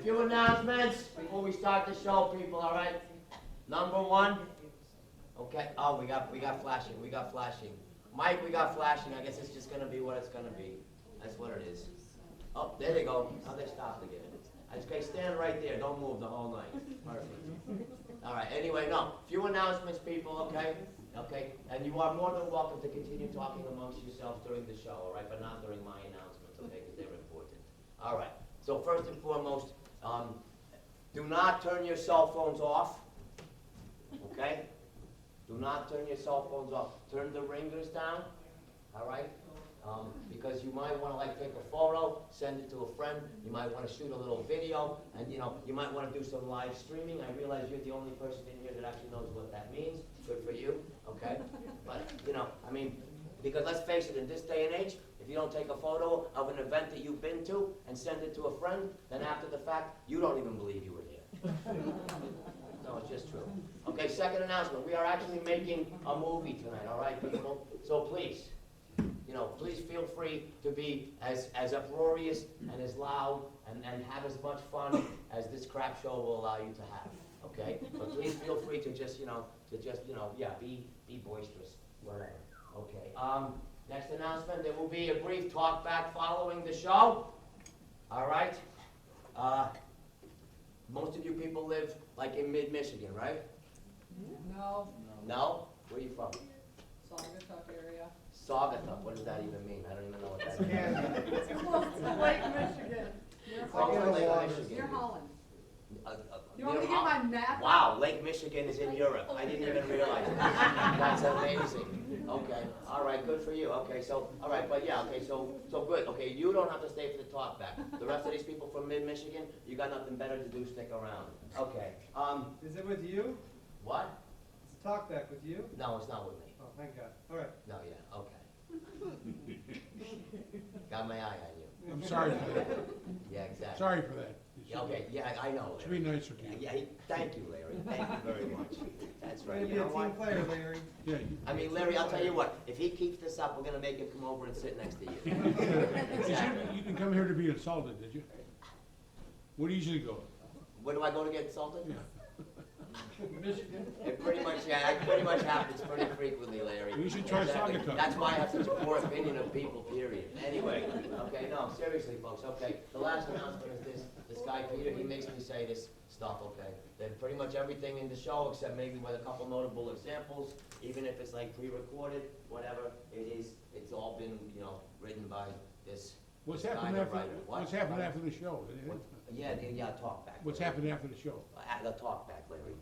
few announcements before we start the show, people, all right? Number one, okay, oh, we got flashing, Mike, we got flashing, I guess it's just gonna be what it's gonna be. That's what it is. Oh, there they go, now they stopped again. Okay, stand right there, don't move the whole night. Perfect. All right, anyway, no, few announcements, people, okay? Okay, and you are more than welcome to continue talking amongst yourselves during the show, all right, but not during my announcements, okay, because they're important. All right, so first and foremost, do not turn your cell phones off, okay? Do not turn your cell phones off. Turn the ringers down, all right? Because you might want to like take a photo, send it to a friend. You might want to shoot a little video, and you might want to do some live streaming. I realize you're the only person in here that actually knows what that means. Good for you, okay? But I mean, because let's face it, in this day and age, if you don't take a photo of an event that you've been to and send it to a friend, then after the fact, you don't even believe you were there. No, it's just true. Okay, second announcement. We are actually making a movie tonight, all right, people? So please, please feel free to be as uproarious and as loud and have as much fun as this crap show will allow you to have, okay? But please feel free to just, be boisterous, whatever, okay? Next announcement, there will be a brief talk back following the show, all right? Most of you people live, like, in mid-Michigan, right? No, No? Where are you from? Saugatuck area. Saugatuck, what does that even mean? I don't even know what that means. It's close to Lake Michigan. Near Close to Holland. Lake Michigan. Near Holland. Uh, uh, You want me to get my map? Wow, Lake Michigan is in Europe. I didn't even realize it. That's amazing. Okay, all right, good for you. Okay, so, all right, but yeah, okay, so good. Okay, you don't have to stay for the talk back. The rest of these people from mid-Michigan, you got nothing better to do, stick around. Okay, Is it with you? what? Is the talk back with you? No, it's not with me. Oh, thank God. All right. No, yeah, okay. Got my eye on you. I'm sorry for that. Yeah, exactly. Sorry for that. Yeah, okay, yeah, I know, Should be Larry. nicer to you. Yeah, thank you, Larry. Thank you very much. That's Try right. to be You a know team what? player, Larry. Yeah. I mean, Larry, I'll tell you what, if he keeps this up, we're gonna make him come over and sit next to you. Exactly. You didn't come here to be insulted, did you? Where do you usually go? Where do I go to get insulted? Yeah. Michigan. It pretty much, yeah, it pretty much happens pretty frequently, Larry. You should try Exactly. Saugatuck. That's why I have such a poor opinion of people, period. Anyway, okay, no, seriously, folks, okay. The last announcement is this guy, Peter, he makes me say this stuff, okay? That pretty much everything in the show, except maybe with a couple notable examples, even if it's like pre-recorded, whatever, it's all been, written by this. What's this guy happened that after, write it. What? what's happened after the show? Yeah, talk back. What's Larry. happened after the show? The talk back, Larry.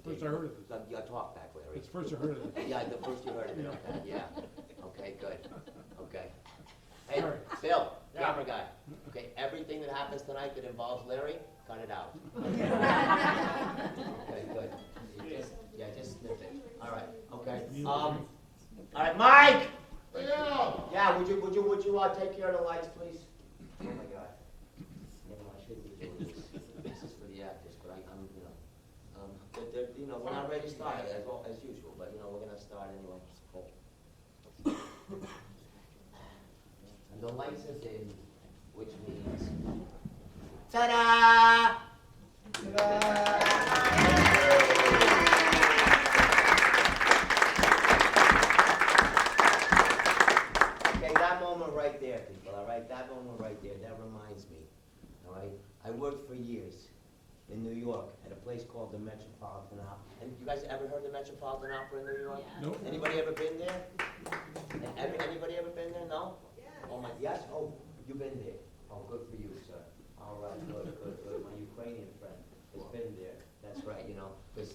First I heard of this. Yeah, talk back, Larry. It's first I heard of this. Yeah, the first you heard of it, okay, yeah. Okay, good, okay. Hey, Sorry. Bill, camera guy, okay, everything that happens tonight that involves Larry, cut it out. Okay, good. Just snip it. All right, okay. All right, Mike! Yeah, would you take care of the lights, please? Oh my God. I shouldn't be doing this. This is for the actors, but I'm. We're not ready to start as usual, but we're gonna start anyway. Okay. And the lights are dim, which means ta-da! Okay, that moment right there, people. All right, that moment right there. That reminds me. All right, I worked for years in New York at a place called the Metropolitan Opera. And you guys ever heard the Metropolitan Opera in New York? Yeah. Nope. Anybody ever been there? Anybody ever been there? No? Oh my, yes? Oh, you've been there. Oh, good for you, sir. All right, good. My Ukrainian friend has been there. That's right, because,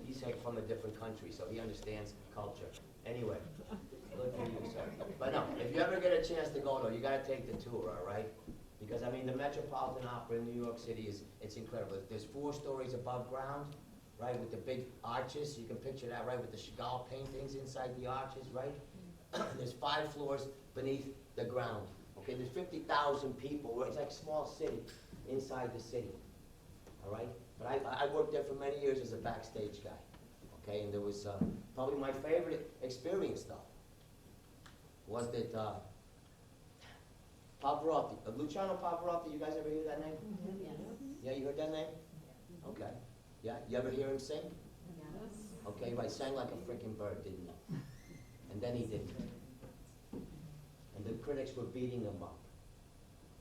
he's from a different country, so he understands culture. Anyway, good for you, sir. But no, if you ever get a chance to go, though, you gotta take the tour, all right? Because, I mean, the Metropolitan Opera in New York City it's incredible. There's 4 stories above ground, right, with the big arches. You can picture that, right, with the Chagall paintings inside the arches, right? There's 5 floors beneath the ground. Okay, there's 50,000 people. It's like a small city inside the city, all right? But I worked there for many years as a backstage guy, okay? And there was probably my favorite experience, though, was that Pavarotti, Luciano Pavarotti, you guys ever hear that name? Yeah, you heard that name? Okay. Yeah, you ever hear him sing? Okay, right, sang like a freaking bird, didn't he? And then he didn't. And the critics were beating him up.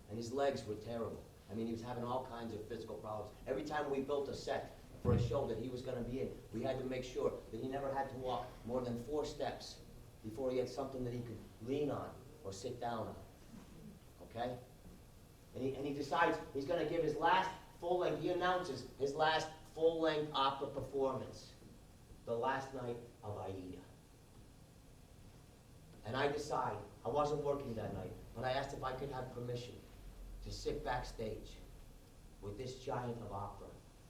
And his legs were terrible. I mean, he was having all kinds of physical problems. Every time we built a set for a show that he was gonna be in, we had to make sure that he never had to walk more than 4 steps before he had something that he could lean on or sit down on. Okay? And he decides he's gonna give his last full-length, he announces his last full-length opera performance, the last night of Aida. And I decide, I wasn't working that night, but I asked if I could have permission to sit backstage with this giant of opera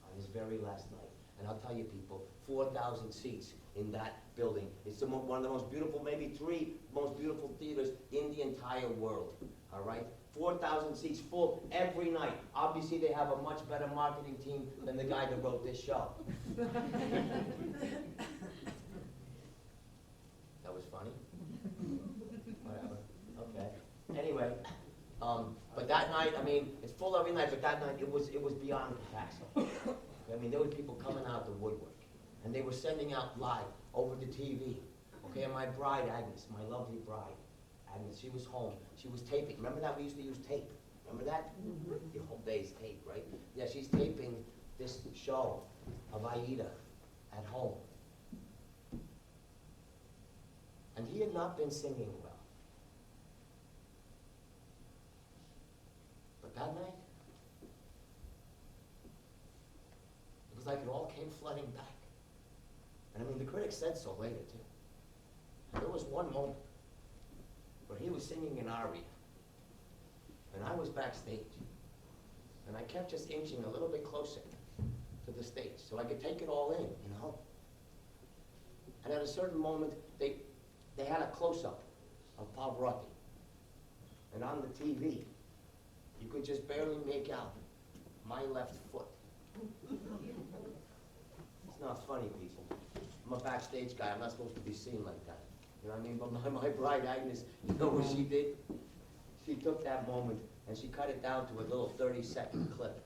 on his very last night. And I'll tell you people, 4,000 seats in that building. It's one of the most beautiful, maybe 3 most beautiful theaters in the entire world, all right? 4,000 seats full every night. Obviously, they have a much better marketing team than the guy that wrote this show. That was funny? Whatever, okay. Anyway, but that night, I mean, it's full every night, but that night, it was beyond capacity. I mean, there were people coming out the woodwork, and they were sending out live over the TV. Okay, and my bride, Agnes, my lovely bride, Agnes, she was home. She was taping. Remember that? We used to use tape. Remember that? The whole day's tape, right? Yeah, she's taping this show of Aida at home. And he had not been singing well. But that night, it was like it all came flooding back. And I mean, the critics said so later, too. And there was one moment where he was singing an aria, and I was backstage. And I kept just inching a little bit closer to the stage so I could take it all in, you know? And at a certain moment, they had a close-up of Pavarotti. And on the TV, you could just barely make out my left foot. It's not funny, people. I'm a backstage guy. I'm not supposed to be seen like that. You know what I mean? But my bride, Agnes, you know what she did? She took that moment and she cut it down to a little 30-second clip.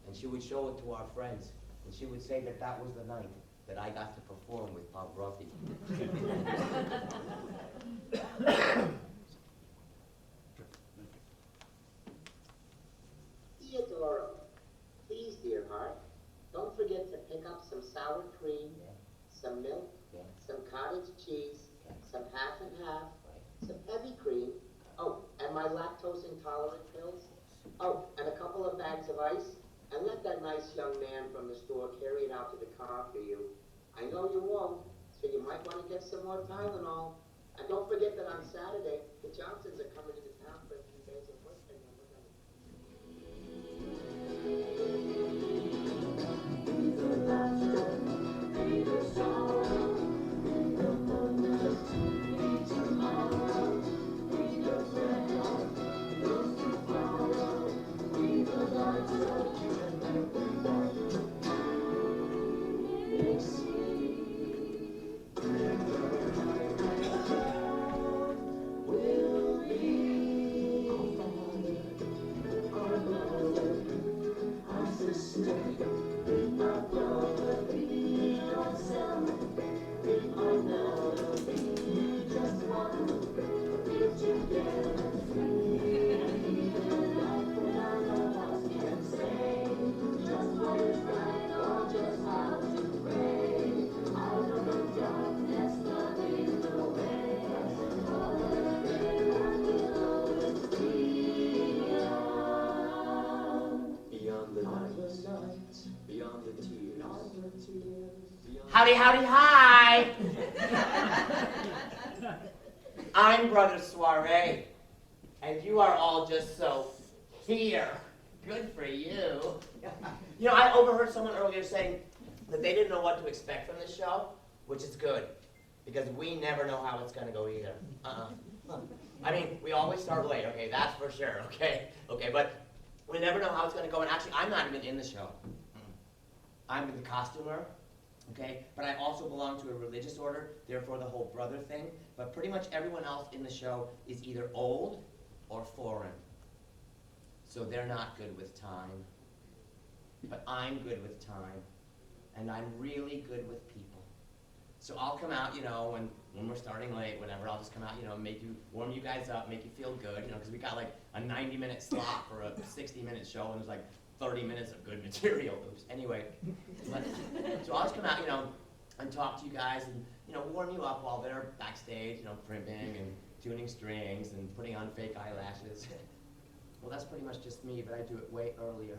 And she would show it to our friends. And she would say that that was the night that I got to perform with Pavarotti. Theodora, please, dear heart, don't forget to pick up some sour cream, some milk, some cottage cheese, some half and half, some heavy cream, oh, and my lactose intolerant pills, oh, and a couple of bags of ice, and let that nice young man from the store carry it out to the car for you. I know you won't, so you might want to get some more Tylenol. And don't forget that on Saturday, the Johnsons are coming into town for a few days of work, and we're gonna... Howdy, howdy, hi! I'm Brother Soiree, and you are all just so here. Good for you. You know, I overheard someone earlier saying that they didn't know what to expect from this show, which is good, because we never know how it's going to go either. I mean, we always start late, okay, that's for sure, okay? Okay, but we never know how it's going to go, and actually, I'm not even in the show. I'm the costumer. Okay, but I also belong to a religious order, therefore the whole brother thing. But pretty much everyone else in the show is either old or foreign. So they're not good with time. But I'm good with time. And I'm really good with people. So I'll come out, when we're starting late, whatever, I'll just come out, warm you guys up, make you feel good, because we got like a 90-minute slot for a 60-minute show, and there's like 30 minutes of good material. Oops. Anyway, so I'll just come out, and talk to you guys and, warm you up while they're backstage, primping and tuning strings and putting on fake eyelashes. Well, that's pretty much just me, but I do it way earlier.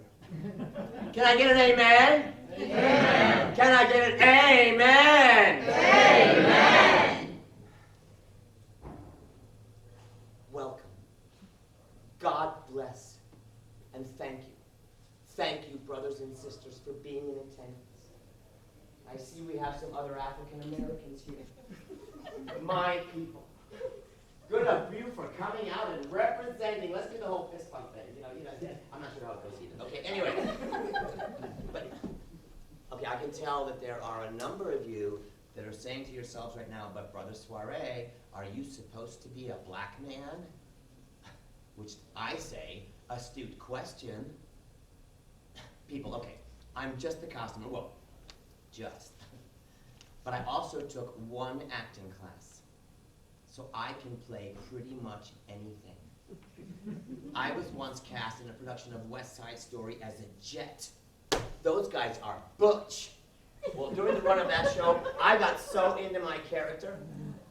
Can I get an amen? Amen. Can I get an amen? Amen. Welcome. God bless. And thank you. Thank you, brothers and sisters, for being in attendance. I see we have some other African Americans here. My people. Good of you for coming out and representing. Let's do the whole fist bump thing. I'm not sure how it goes either. Okay, anyway. I can tell that there are a number of you that are saying to yourselves right now, but Brother Soiree, are you supposed to be a black man? Which I say, astute question. People, okay, I'm just the costumer. Well, just. But I also took one acting class. So I can play pretty much anything. I was once cast in a production of West Side Story as a jet. Those guys are butch. Well, during the run of that show, I got so into my character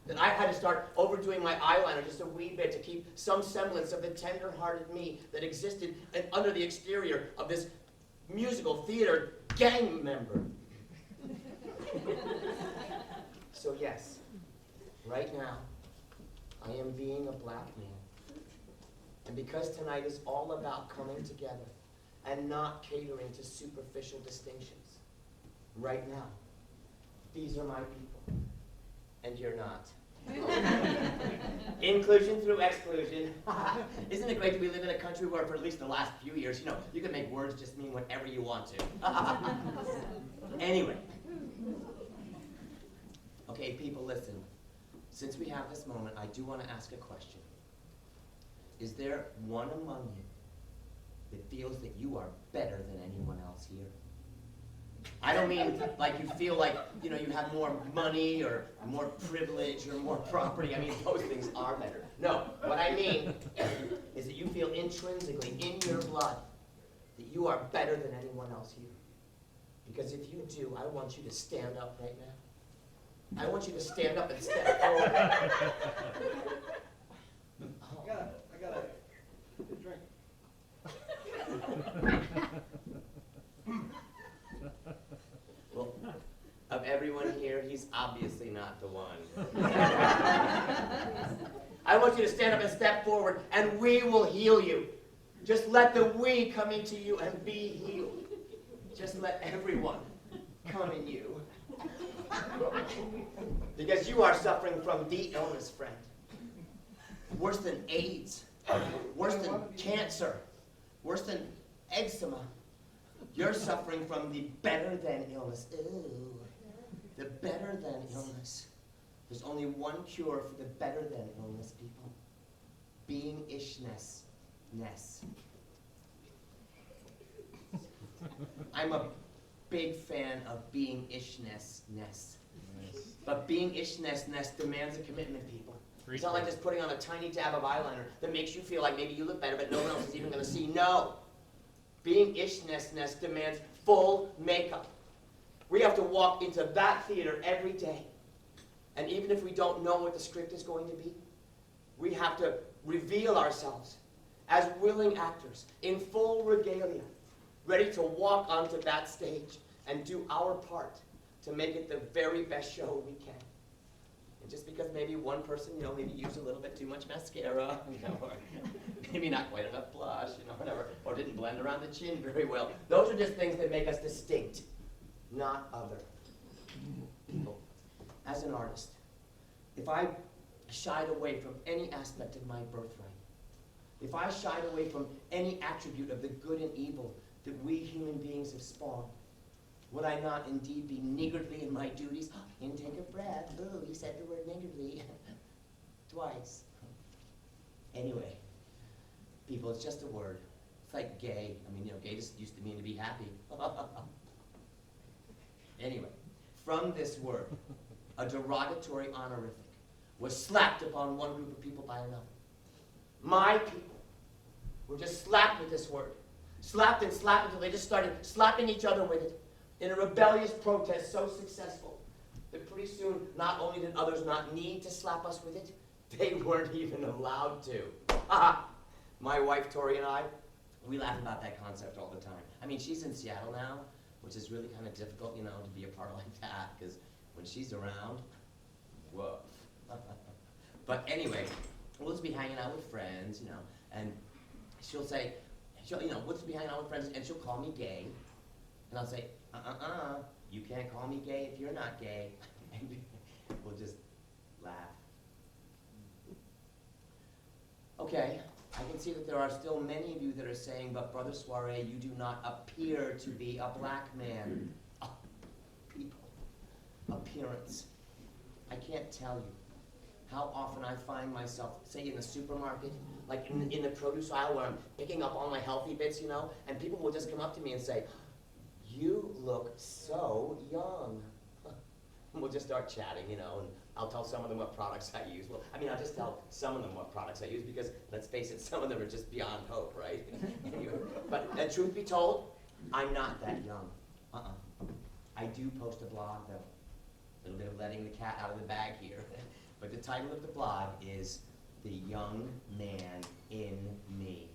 that I had to start overdoing my eyeliner just a wee bit to keep some semblance of the tender-hearted me that existed under the exterior of this musical theater gang member. So yes, right now, I am being a black man. And because tonight is all about coming together and not catering to superficial distinctions, right now, these are my people, and you're not. Inclusion through exclusion. Isn't it great that we live in a country where for at least the last few years, you can make words just mean whatever you want to. Anyway. Okay, people, listen. Since we have this moment, I do want to ask a question. Is there one among you that feels that you are better than anyone else here? I don't mean like you feel like, you have more money or more privilege or more property. I mean, those things are better. No, what I mean is that you feel intrinsically in your blood that you are better than anyone else here. Because if you do, I want you to stand up right now. I want you to stand up and step forward. I got a drink. Well, of everyone here, he's obviously not the one. I want you to stand up and step forward, and we will heal you. Just let the we come into you and be healed. Just let everyone come in you. Because you are suffering from the illness, friend. Worse than AIDS. Worse than cancer. Worse than eczema. You're suffering from the better than illness. Ooh. The better than illness. There's only one cure for the better than illness, people. Being-ishness. I'm a big fan of being-ishness. But being-ishness demands a commitment, people. It's not like just putting on a tiny dab of eyeliner that makes you feel like maybe you look better, but no one else is even going to see. No. Being-ishness demands full makeup. We have to walk into that theater every day. And even if we don't know what the script is going to be, we have to reveal ourselves as willing actors in full regalia, ready to walk onto that stage and do our part to make it the very best show we can. And just because maybe one person, maybe used a little bit too much mascara, or maybe not quite enough blush, whatever, or didn't blend around the chin very well. Those are just things that make us distinct, not other. People, as an artist, if I shied away from any aspect of my birthright, if I shied away from any attribute of the good and evil that we human beings have spawned, would I not indeed be niggardly in my duties? Intake of breath. Ooh, he said the word niggardly twice. Anyway, people, it's just a word. like gay. I mean, gay just used to mean to be happy. Anyway, from this word, a derogatory honorific was slapped upon one group of people by another. My people were just slapped with this word. Slapped and slapped until they just started slapping each other with it in a rebellious protest so successful that pretty soon not only did others not need to slap us with it, they weren't even allowed to. My wife Tori and I, we laugh about that concept all the time. I mean, she's in Seattle now, which is really kind of difficult, to be a part like that, because when she's around, woof. But anyway, we'll just be hanging out with friends, and she'll say, we'll just be hanging out with friends, and she'll call me gay, and I'll say, you can't call me gay if you're not gay. And we'll just laugh. Okay, I can see that there are still many of you that are saying, but Brother Soiree, you do not appear to be a black man. Oh, people, appearance. I can't tell you how often I find myself, say in the supermarket, like in the produce aisle where I'm picking up all my healthy bits, and people will just come up to me and say, you look so young. And we'll just start chatting, and I'll tell some of them what products I use. Well, I'll just tell some of them what products I use because, let's face it, some of them are just beyond hope, right? Anyway, but truth be told, I'm not that young. I do post a blog, though. A little bit of letting the cat out of the bag here. But the title of the blog is The Young Man in Me.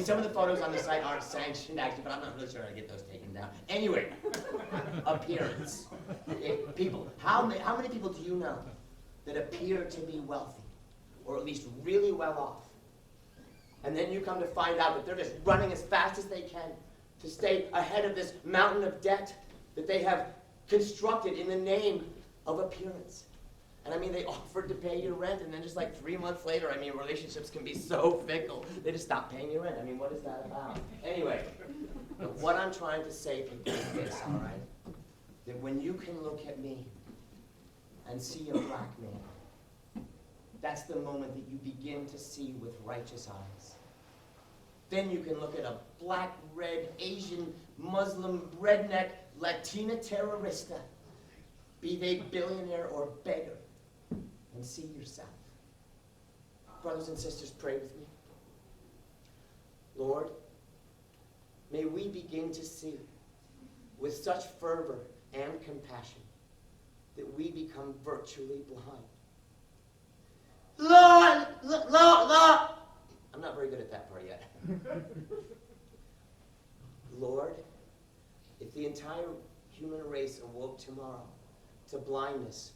Some of the photos on the site aren't sanctioned, actually, but I'm not really sure how to get those taken down. Anyway, appearance. Okay, people, how many people do you know that appear to be wealthy, or at least really well off? And then you come to find out that they're just running as fast as they can to stay ahead of this mountain of debt that they have constructed in the name of appearance. And they offered to pay your rent, and then just like 3 months later, relationships can be so fickle. They just stop paying your rent. What is that about? Anyway, what I'm trying to say, people, is this, all right? That when you can look at me and see a black man, that's the moment that you begin to see with righteous eyes. Then you can look at a black, red, Asian, Muslim, redneck, Latina terrorista, be they billionaire or beggar, and see yourself. Brothers and sisters, pray with me. Lord, may we begin to see with such fervor and compassion that we become virtually blind. Lord! I'm not very good at that part yet. Lord, if the entire human race awoke tomorrow to blindness,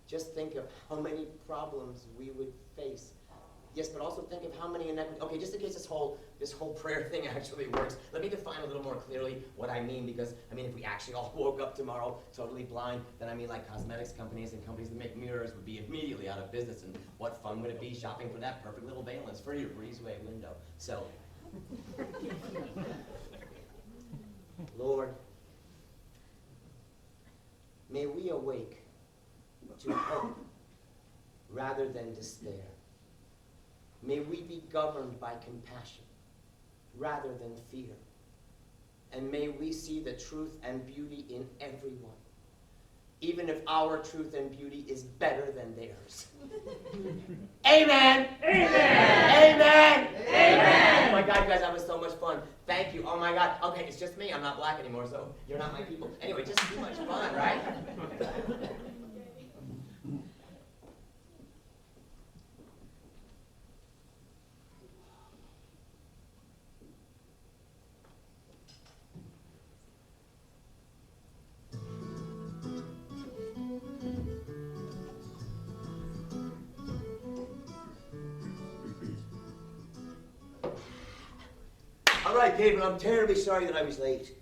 just think of how many problems we would face. Yes, but also think of how many inequities. Okay, just in case this whole prayer thing actually works, let me define a little more clearly what I mean, because, if we actually all woke up tomorrow totally blind, then like cosmetics companies and companies that make mirrors would be immediately out of business, and what fun would it be shopping for that perfect little valence for your breezeway window? So, Lord, may we awake to hope rather than despair. May we be governed by compassion rather than fear. And may we see the truth and beauty in everyone, even if our truth and beauty is better than theirs. Amen! Amen! Amen! Amen! Oh my God, you guys, that was so much fun. Thank you. Oh my God. Okay, it's just me. I'm not black anymore, so you're not my people. Anyway, just too much fun, right? All right, Gabriel, I'm terribly sorry that I was late.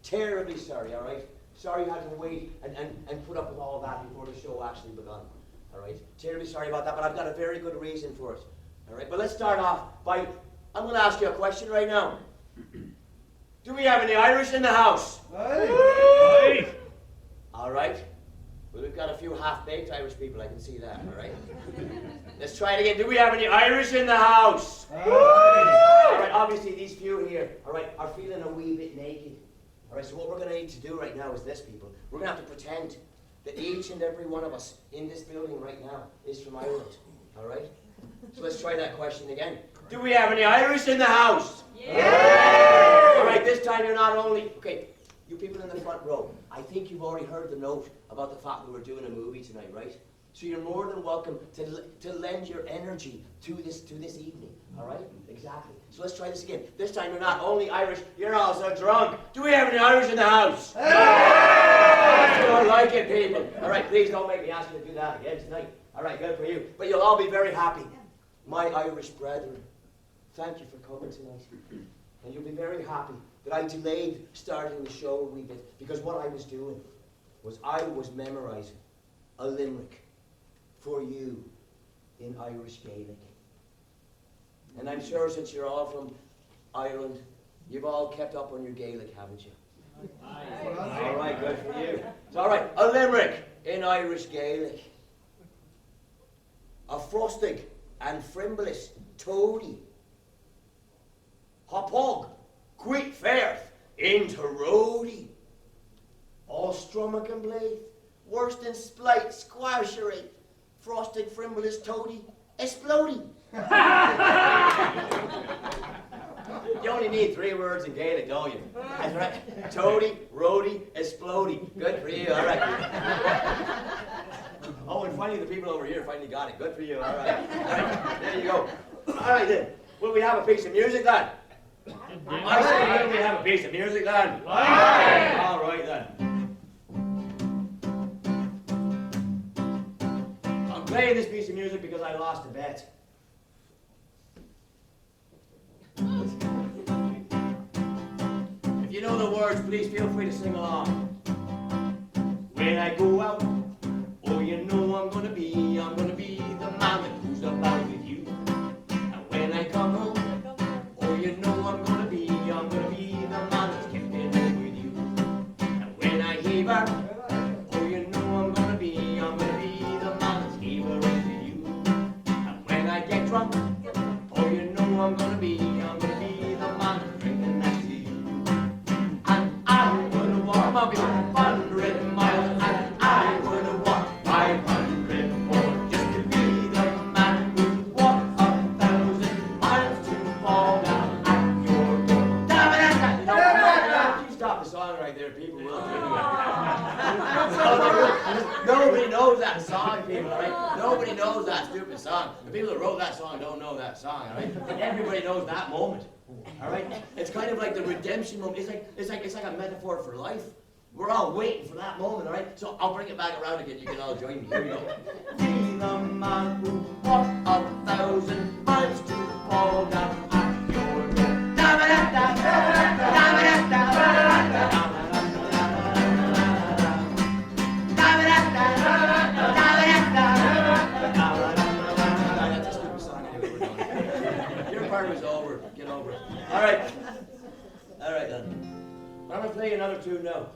Terribly sorry, all right? Sorry you had to wait and put up with all of that before the show actually begun, all right? Terribly sorry about that, but I've got a very good reason for it, all right? But let's start off by, I'm going to ask you a question right now. Do we have any Irish in the house? Hey! All right. Well, we've got a few half-baked Irish people, I can see that, all right? Let's try it again. Do we have any Irish in the house? All right, obviously these few here, all right, are feeling a wee bit naked. All right, so what we're going to need to do right now is this, people. We're going to have to pretend that each and every one of us in this building right now is from Ireland, all right? So let's try that question again. Do we have any Irish in the house? Yeah! All right, this time you're not only, okay, you people in the front row, I think you've already heard the note about the fact that we're doing a movie tonight, right? So you're more than welcome to lend your energy to this evening, all right? Exactly. So let's try this again. This time you're not only Irish, you're also drunk. Do we have any Irish in the house? I don't like it, people. All right, please don't make me ask you to do that again tonight. All right, good for you. But you'll all be very happy. My Irish brethren, thank you for coming tonight. And you'll be very happy that I delayed starting the show a wee bit, because what I was doing was I was memorizing a limerick for you in Irish Gaelic. And I'm sure since you're all from Ireland, you've all kept up on your Gaelic, haven't you? Aye. All right, good for you. So, all right, a limerick in Irish Gaelic. A frostig and frimblis toady. Hopog, quit fairth into roadie. All stomach and blade, worse than splite, squashery. Frosted frimblis toady, exploding. You only need 3 words in Gaelic, don't you? That's right. Toady, roadie, exploding. Good for you, all right. Oh, and finally the people over here finally got it. Good for you, all right. All right, there you go. All right then, will we have a piece of music then? I say, will we have a piece of music then? Aye. All right then. I'm playing this piece of music because I lost a bet. If you know the words, please feel free to sing along. When I go out, oh, you know I'm gonna be the man that goes about with you. And when I come home, oh, you know I'm gonna be the man that's kept in home with you. And when I heave out, oh, you know I'm gonna be the man that's heavering to you. And when I get drunk, oh, you know I'm gonna be the man that's drinking next to you. And I'm gonna walk my 100 miles, and I'm gonna walk 500 more, just to be the man who walked 1,000 miles to fall down at your door. You stop the song right there, people will do it. Nobody knows that song, people, all right? Nobody knows that stupid song. The people that wrote that song don't know that song, all right? But everybody knows that moment, all right? It's kind of like the redemption moment. It's like a metaphor for life. We're all waiting for that moment, all right? So I'll bring it back around again. You can all join me. Here we go. Be the man who walked 1,000 miles to fall down at your door. That's a stupid song anyway. We're done. Your part was over. Get over it. All right. All right then. I'm gonna play another tune now.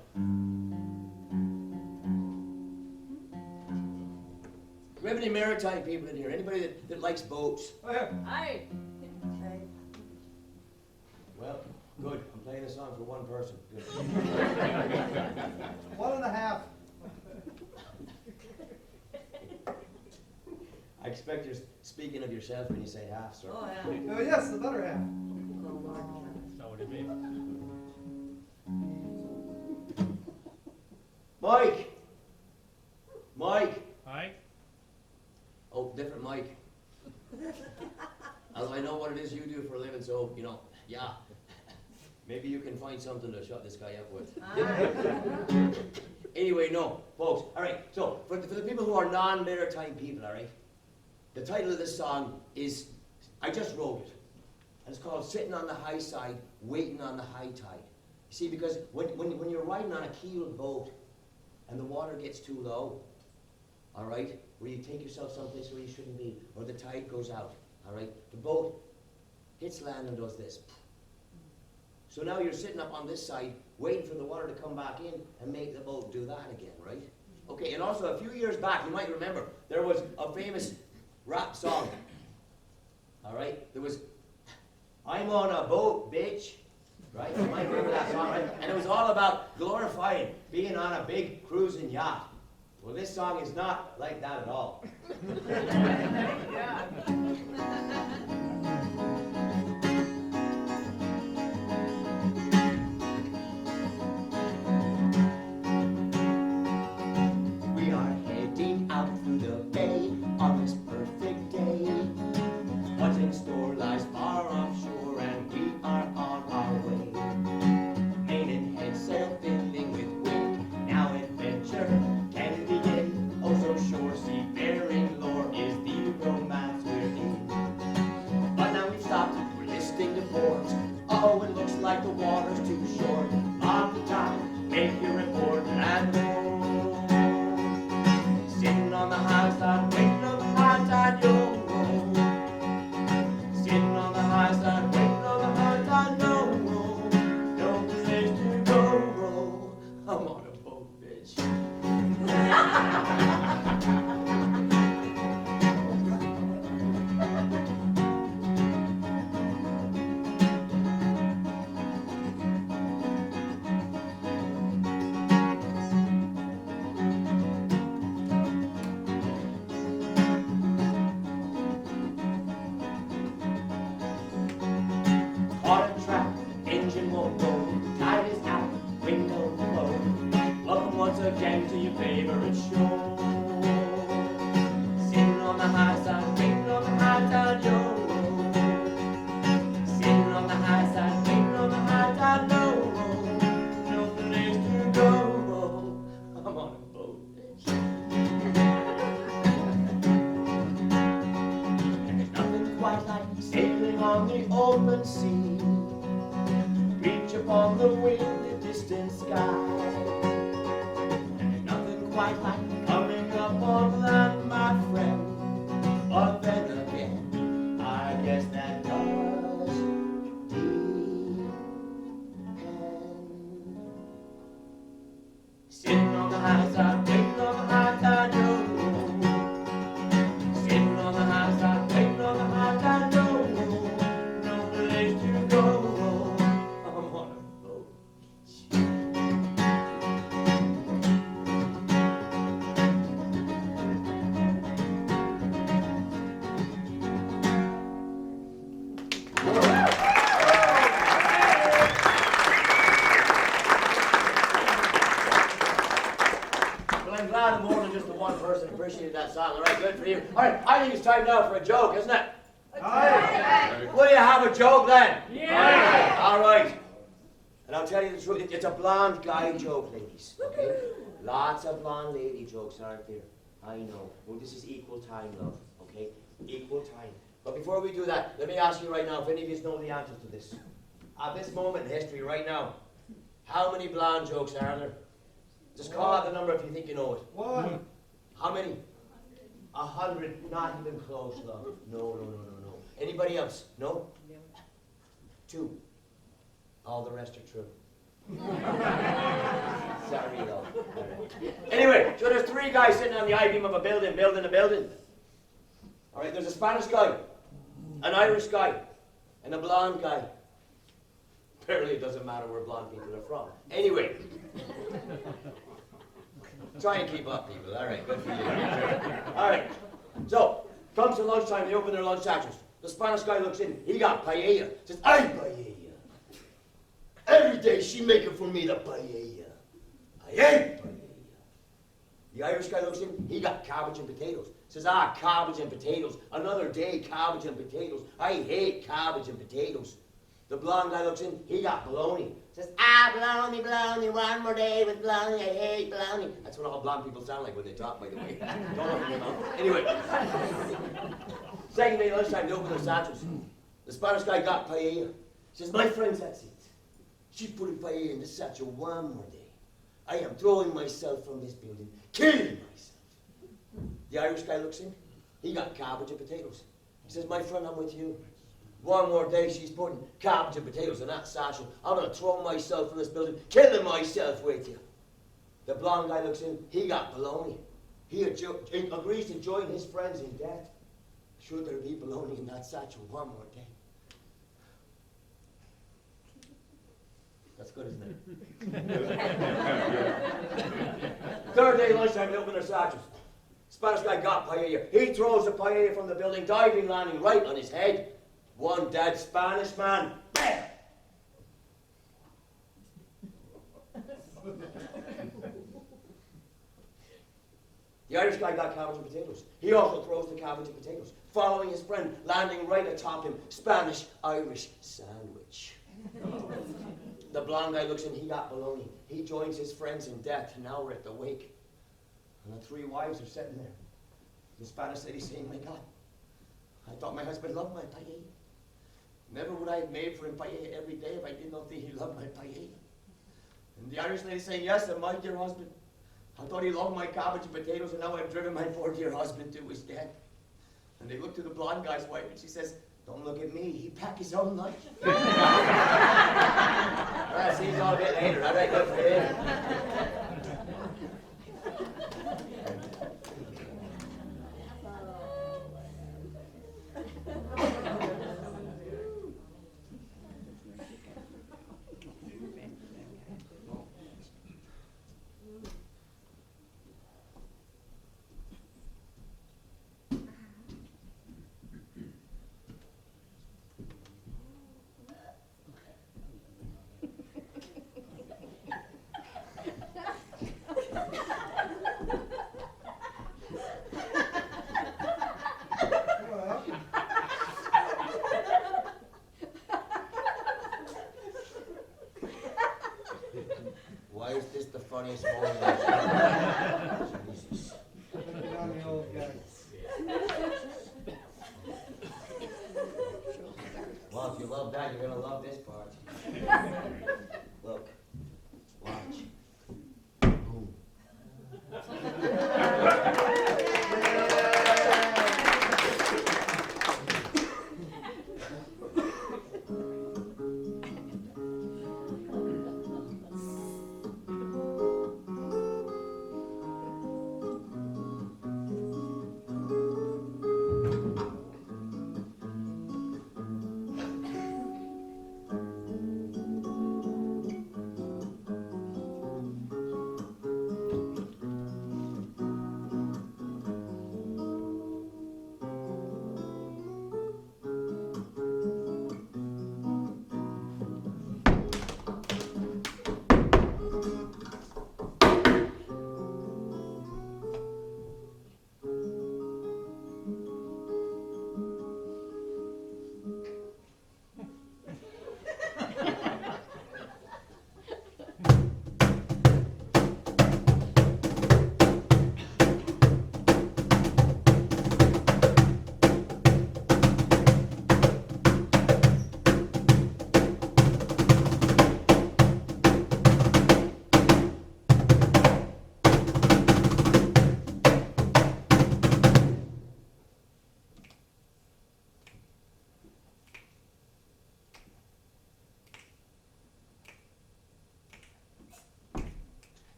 Do we have any maritime people in here? Anybody that likes boats? Aye. Well, good. I'm playing a song for one person. Good. 1.5. I expect you're speaking of yourself when you say half, sir. Oh, yeah. Oh, yes, the better half. That would it be. Mike! Mike! Aye? Oh, different Mike. Although I know what it is you do for a living, so, you know, yeah. Maybe you can find something to shut this guy up with. Anyway, no, folks, all right, so for the people who are non-maritime people, all right, the title of this song is, I just wrote it, and it's called Sitting on the High Side, Waiting on the High Tide. You see, because when you're riding on a keeled boat and the water gets too low, all right, where you take yourself someplace where you shouldn't be, or the tide goes out, all right, the boat hits land and does this. So now you're sitting up on this side, waiting for the water to come back in and make the boat do that again, right? Okay, and also a few years back, you might remember, there was a famous rap song. All right? There was, I'm on a boat, bitch. Right? You might remember that song, right? And it was all about glorifying being on a big cruising yacht. Well, this song is not like that at all. Yeah. We are heading out through the bay on this perfect day. What's in store lies far offshore, and we are on our way. Main and head sail filling with wind, now adventure can begin. Oh, so sure seafaring lore is the romance we're in. But now we've stopped, we're listening to port. Uh-oh, it looks like the water's too short. On the time, make your report and roll. Sitting on the high side, waiting on the high tide, yo. Sitting on the high side, waiting on the high tide, no. No place to go. I'm on a boat, bitch. Caught a trap, engine won't go, tide is out, window low. Welcome once again to your favorite show. Sitting on the high side, waiting on the high tide, yo. Sitting on the high side, waiting on the high tide, no. No place to go. I'm on a boat, bitch. And there's nothing quite like sailing on the open sea. Reach upon the wind, the distant sky. And there's nothing quite like coming up on land, my friend. But then again, I guess that does depend. Sitting on the high side, waiting on the high tide, yo. Sitting on the high side, waiting on the high tide, yo. No place to go. I'm on a boat. Well, I'm glad more than just the one person appreciated that song. All right, good for you. All right, I think it's time now for a joke, isn't it? Will you have a joke then? Yeah. All right. And I'll tell you the truth, it's a blonde guy joke, ladies. Okay? Lots of blonde lady jokes, aren't there? I know. Well, this is equal time, love. Okay? Equal time. But before we do that, let me ask you right now if any of you know the answers to this. At this moment in history, right now, how many blonde jokes are there? Just call out the number if you think you know it. One. How many? 100. Not even close, love. No. Anybody else? No? 2. All the rest are true. Sorry, love. All right. Anyway, so there's 3 guys sitting on the I-beam of a building, building a building. All right, there's a Spanish guy, an Irish guy, and a blonde guy. Apparently it doesn't matter where blonde people are from. Anyway. Try and keep up, people. All right, good for you. All right. So, comes to lunchtime, they open their lunch satchels. The Spanish guy looks in, he got paella. Says, ay, paella. Every day she make it for me, the paella. I hate paella. The Irish guy looks in, he got cabbage and potatoes. Says, cabbage and potatoes. Another day, cabbage and potatoes. I hate cabbage and potatoes. The blonde guy looks in, he got bologna. Says, bologna, one more day with bologna, I hate bologna. That's what all blonde people sound like when they talk, by the way. Don't open your mouth. Anyway. Second day lunchtime, they open their satchels. The Spanish guy got paella. Says, my friends, that's it. She's putting paella in the satchel one more day. I am throwing myself from this building, killing myself. The Irish guy looks in, he got cabbage and potatoes. He says, my friend, I'm with you. One more day she's putting cabbage and potatoes in that satchel. I'm going to throw myself from this building, killing myself with you. The blonde guy looks in, he got baloney. He agrees to join his friends in death. Should there be baloney in that satchel one more day? That's good, isn't it? Third day lunchtime, they open their satchels. Spanish guy got paella. He throws the paella from the building, diving landing right on his head. One dead Spanish man. Bam! The Irish guy got cabbage and potatoes. He also throws the cabbage and potatoes, following his friend, landing right atop him. Spanish-Irish sandwich. The blonde guy looks in, he got baloney. He joins his friends in death, and now we're at the wake. And the three wives are sitting there. The Spanish lady saying, my God, I thought my husband loved my paella. Never would I have made for him paella every day if I did not think he loved my paella. And the Irish lady saying, yes, and my dear husband, I thought he loved my cabbage and potatoes, and now I've driven my poor dear husband to his death. And they look to the blonde guy's wife, and she says, don't look at me, he packed his own lunch. Well, see you all a bit later, all right, good for him. Why is this the funniest moment I've ever? Jesus. Down the old guy. Well, if you love that, you're gonna love this part. Look. Watch. Boom.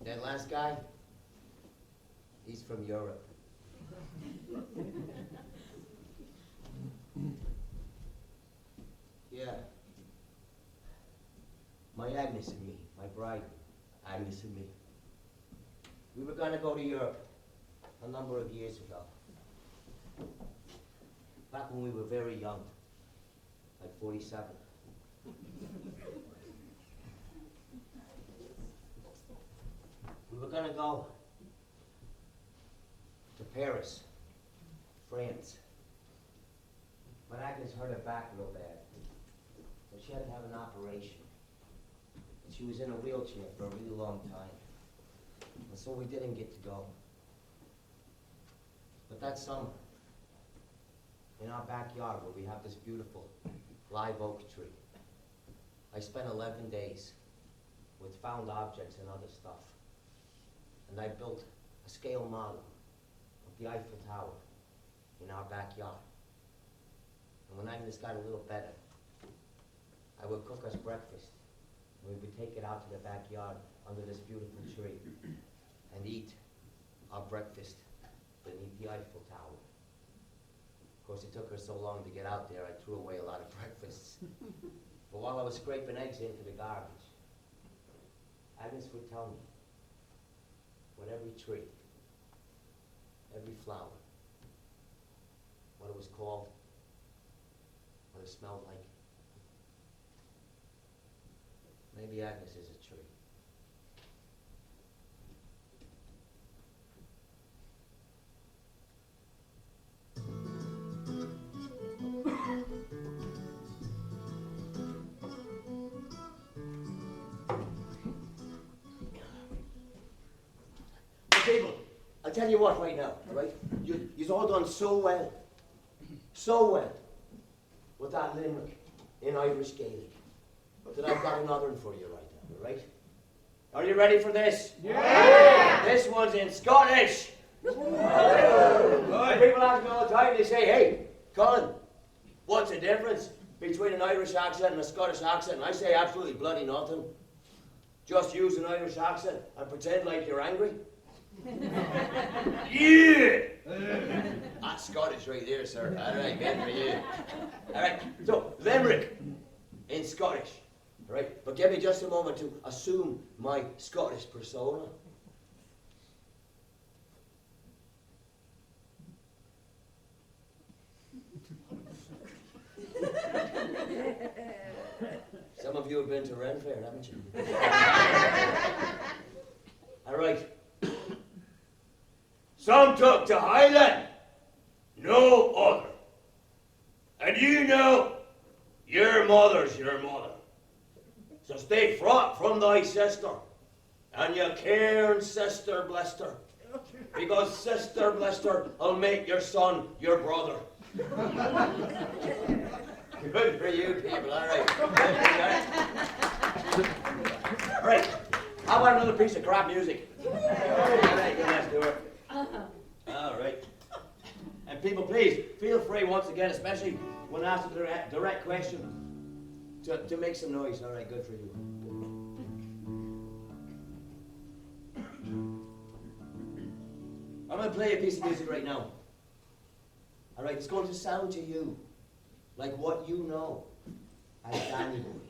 That last guy, he's from Europe. my Agnes and me, my bride, Agnes and me. We were gonna go to Europe a number of years ago. Back when we were very young, like 47. We were gonna go to Paris, France. But Agnes hurt her back real bad. So she had to have an operation. And she was in a wheelchair for a really long time. And so we didn't get to go. But that summer, in our backyard where we have this beautiful live oak tree, I spent 11 days with found objects and other stuff. And I built a scale model of the Eiffel Tower in our backyard. And when Agnes got a little better, I would cook us breakfast. And we would take it out to the backyard under this beautiful tree and eat our breakfast beneath the Eiffel Tower. Of course, it took her so long to get out there, I threw away a lot of breakfasts. But while I was scraping eggs into the garbage, Agnes would tell me what every tree, every flower, what it was called, what it smelled like. Maybe Agnes is a tree. People, I'll tell you what right now, all right? You've all done so well with that limerick in Irish Gaelic, that I've got another one for you right now, all right? Are you ready for this? Yeah! This one's in Scottish. People ask me all the time, they say, hey, Colin, what's the difference between an Irish accent and a Scottish accent? And I say absolutely bloody nothing. Just use an Irish accent and pretend like you're angry. Yeah! That's Scottish right there, sir. All right, good for you. All right, so limerick in Scottish. All right, but give me just a moment to assume my Scottish persona. Some of you have been to Ren Fair, haven't you? All right. Some took to Highland, no other. And you know, your mother's your mother. So stay fraught from thy sister, and your cairn sister blessed her, because sister blessed her will make your son your brother. Good for you people, all right. All right, how about another piece of crap music? All right, let's do it. All right. And people, please, feel free once again, especially when asked a direct question, to make some noise. All right, good for you. I'm going to play a piece of music right now. All right, it's going to sound to you like what you know as Danny Boy.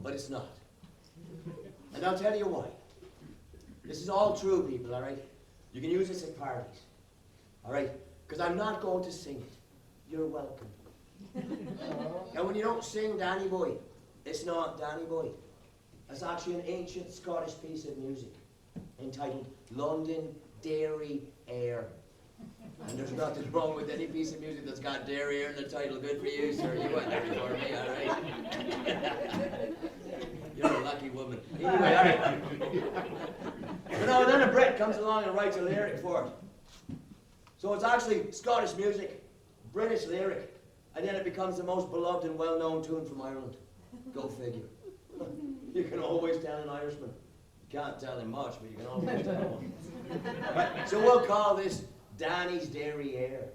But it's not. And I'll tell you why. This is all true, people, all right? You can use this at parties, all right? Because I'm not going to sing it. You're welcome. Now, when you don't sing Danny Boy, it's not Danny Boy. It's actually an ancient Scottish piece of music entitled London Dairy Air. And there's nothing wrong with any piece of music that's got dairy air in the title. Good for you, sir. You went there before me, all right? You're a lucky woman. Anyway, all right. You know, then a Brit comes along and writes a lyric for it. So it's actually Scottish music, British lyric, and then it becomes the most beloved and well-known tune from Ireland. Go figure. You can always tell an Irishman. You can't tell him much, but you can always tell one. Right, so we'll call this Danny's Dairy Air.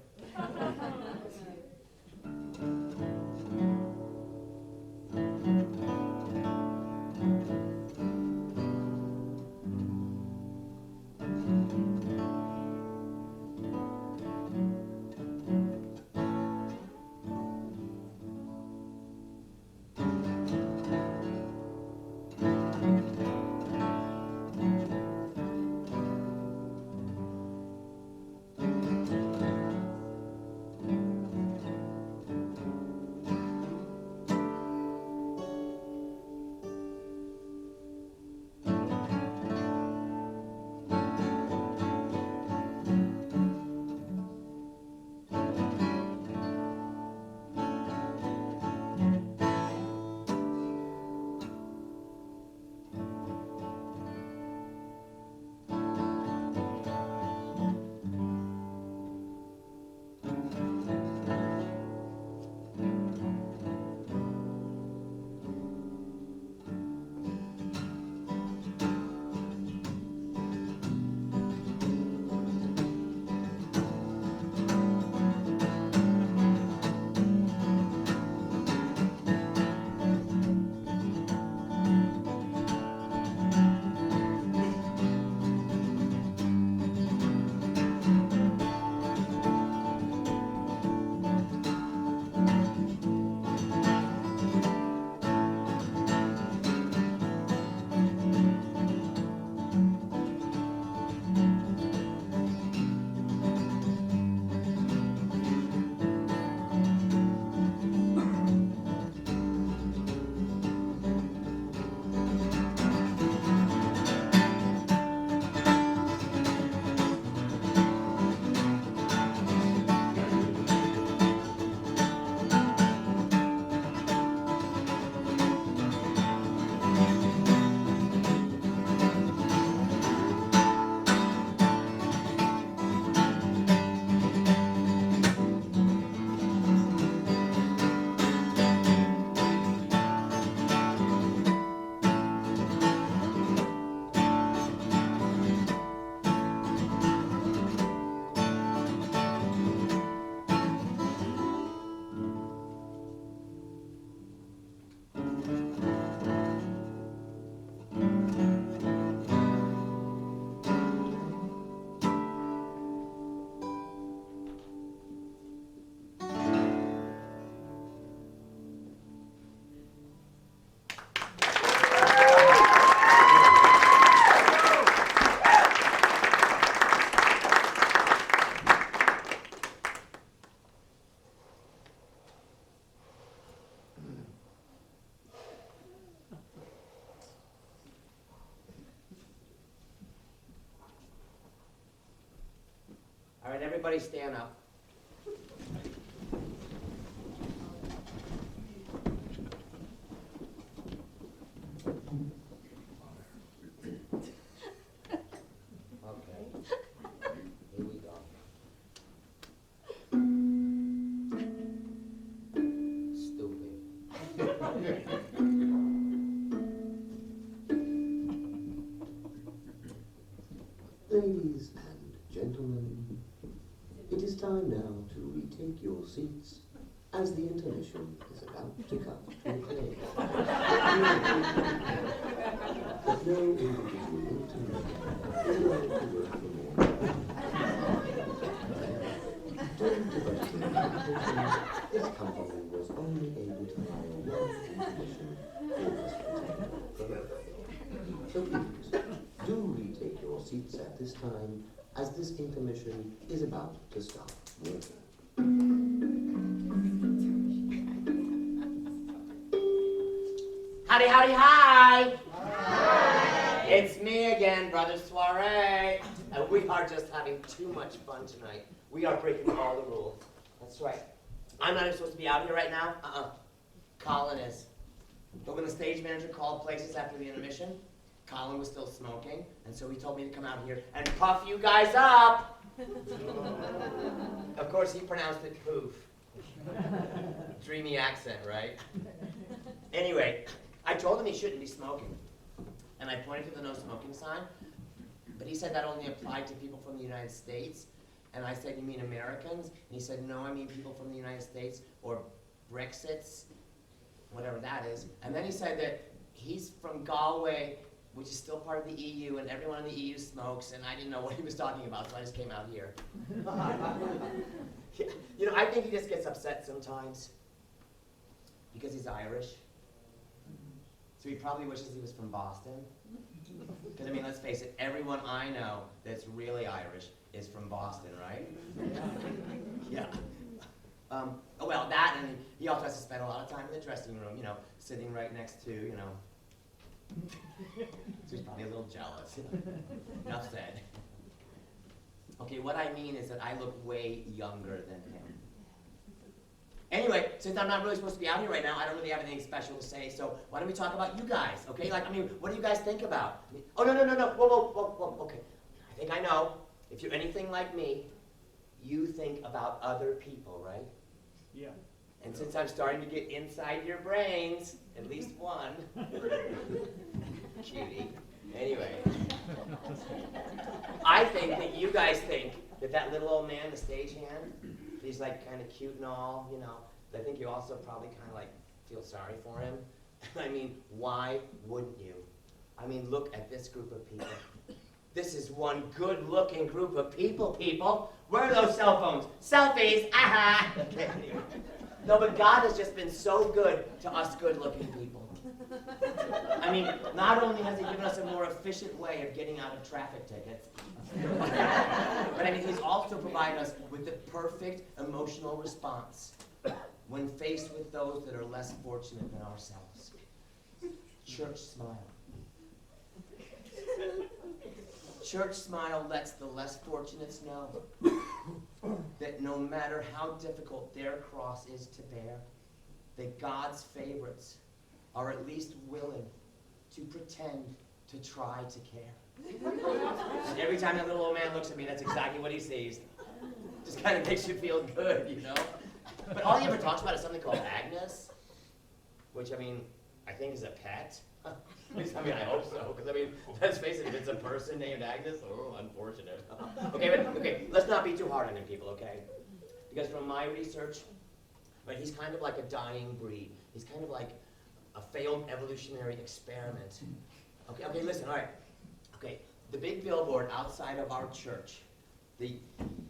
right, everybody stand up. Okay. Here we go. Stupid. Ladies and gentlemen, it is time now to retake your seats as the intermission is about to come to a close. But no individual intermission is allowed to work for more. During the birthday competition, this company was only able to hire one intermission for this particular program. So please, do retake your seats at this time, as this intermission is about to start. Howdy, howdy, hi! It's me again, Brother Soiree. And we are just having too much fun tonight. We are breaking all the rules. That's right. I'm not even supposed to be out here right now. Colin is. But when the stage manager called places after the intermission, Colin was still smoking, and so he told me to come out here and puff you guys up. Of course, he pronounced it poof. Dreamy accent, right? Anyway, I told him he shouldn't be smoking, and I pointed to the no smoking sign, but he said that only applied to people from the United States, and I said, you mean Americans? And he said, no, I mean people from the United States, or Brexits, whatever that is. And then he said that he's from Galway, which is still part of the EU, and everyone in the EU smokes, and I didn't know what he was talking about, so I just came out here. Yeah, you know, I think he just gets upset sometimes because he's Irish. So he probably wishes he was from Boston. Because, I mean, let's face it, everyone I know that's really Irish is from Boston, right? Yeah. Oh, well, that, and he also has to spend a lot of time in the dressing room, you know, sitting right next to, you know. So he's probably a little jealous. Enough said. Okay, what I mean is that I look way younger than him. Anyway, since I'm not really supposed to be out here right now, I don't really have anything special to say, so why don't we talk about you guys, okay? Like, I mean, what do you guys think about? Oh, no, whoa, okay. I think I know. If you're anything like me, you think about other people, right? Yeah. And since I'm starting to get inside your brains, at least one, cutie. Anyway, I think that you guys think that that little old man, the stagehand, he's like kind of cute and all, you know. But I think you also probably kind of like feel sorry for him. I mean, why wouldn't you? I mean, look at this group of people. This is one good-looking group of people. Where are those cell phones? Selfies, aha! Okay, anyway. No, but God has just been so good to us good-looking people. I mean, not only has he given us a more efficient way of getting out of traffic tickets, but I mean, he's also provided us with the perfect emotional response when faced with those that are less fortunate than ourselves. Church smile. Church smile lets the less fortunates know that no matter how difficult their cross is to bear, that God's favorites are at least willing to pretend to try to care. And every time that little old man looks at me, that's exactly what he sees. Just kind of makes you feel good, you know? But all he ever talks about is something called Agnes, which, I mean, I think is a pet. At least, I mean, I hope so, because, I mean, let's face it, if it's a person named Agnes, oh, unfortunate. Okay, let's not be too hard on him, people, okay? Because from my research, right, he's kind of like a dying breed. He's kind of like a failed evolutionary experiment. Okay, listen, all right. Okay, the big billboard outside of our church, the